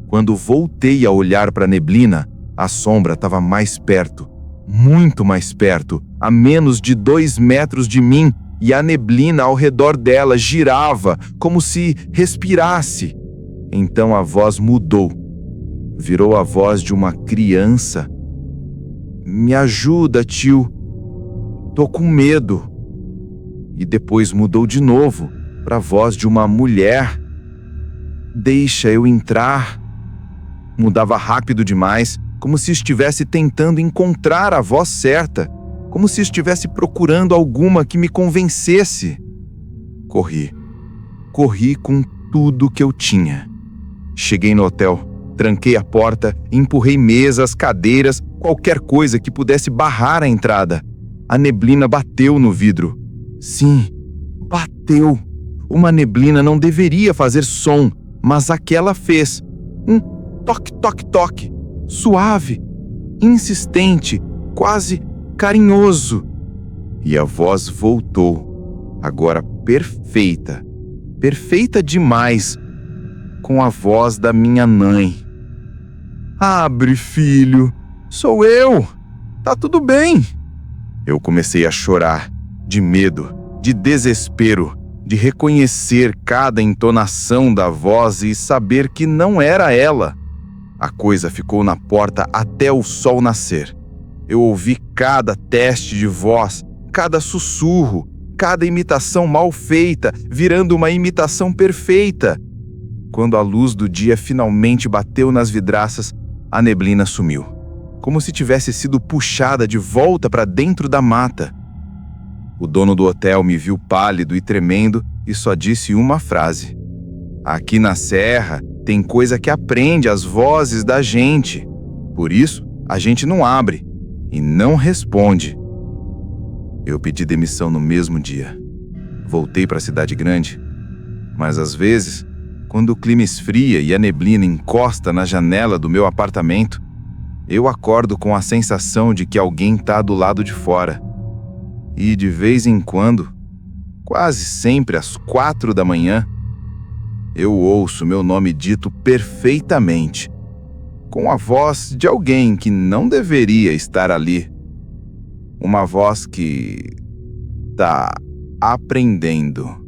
Quando voltei a olhar para a neblina, a sombra estava mais perto, muito mais perto, a menos de 2 metros de mim, e a neblina ao redor dela girava, como se respirasse. Então a voz mudou. Virou a voz de uma criança. "Me ajuda, tio. Tô com medo." E depois mudou de novo, para a voz de uma mulher. "Deixa eu entrar." Mudava rápido demais, como se estivesse tentando encontrar a voz certa, como se estivesse procurando alguma que me convencesse. Corri com tudo que eu tinha. Cheguei no hotel, tranquei a porta, empurrei mesas, cadeiras, qualquer coisa que pudesse barrar a entrada. A neblina bateu no vidro. Sim, bateu. Uma neblina não deveria fazer som, mas aquela fez. Um toque, toque, toque. Suave, insistente, quase carinhoso. E a voz voltou, agora perfeita. Perfeita demais, com a voz da minha mãe. "Abre, filho. Sou eu. Tá tudo bem." Eu comecei a chorar, de medo, de desespero, de reconhecer cada entonação da voz e saber que não era ela. A coisa ficou na porta até o sol nascer. Eu ouvi cada teste de voz, cada sussurro, cada imitação mal feita, virando uma imitação perfeita. Quando a luz do dia finalmente bateu nas vidraças, a neblina sumiu, como se tivesse sido puxada de volta para dentro da mata. O dono do hotel me viu pálido e tremendo e só disse uma frase: "Aqui na Serra tem coisa que aprende as vozes da gente. Por isso, a gente não abre e não responde." Eu pedi demissão no mesmo dia. Voltei para a cidade grande, mas às vezes, quando o clima esfria e a neblina encosta na janela do meu apartamento, eu acordo com a sensação de que alguém está do lado de fora. E de vez em quando, quase sempre às 4 da manhã, eu ouço meu nome dito perfeitamente, com a voz de alguém que não deveria estar ali. Uma voz que tá aprendendo.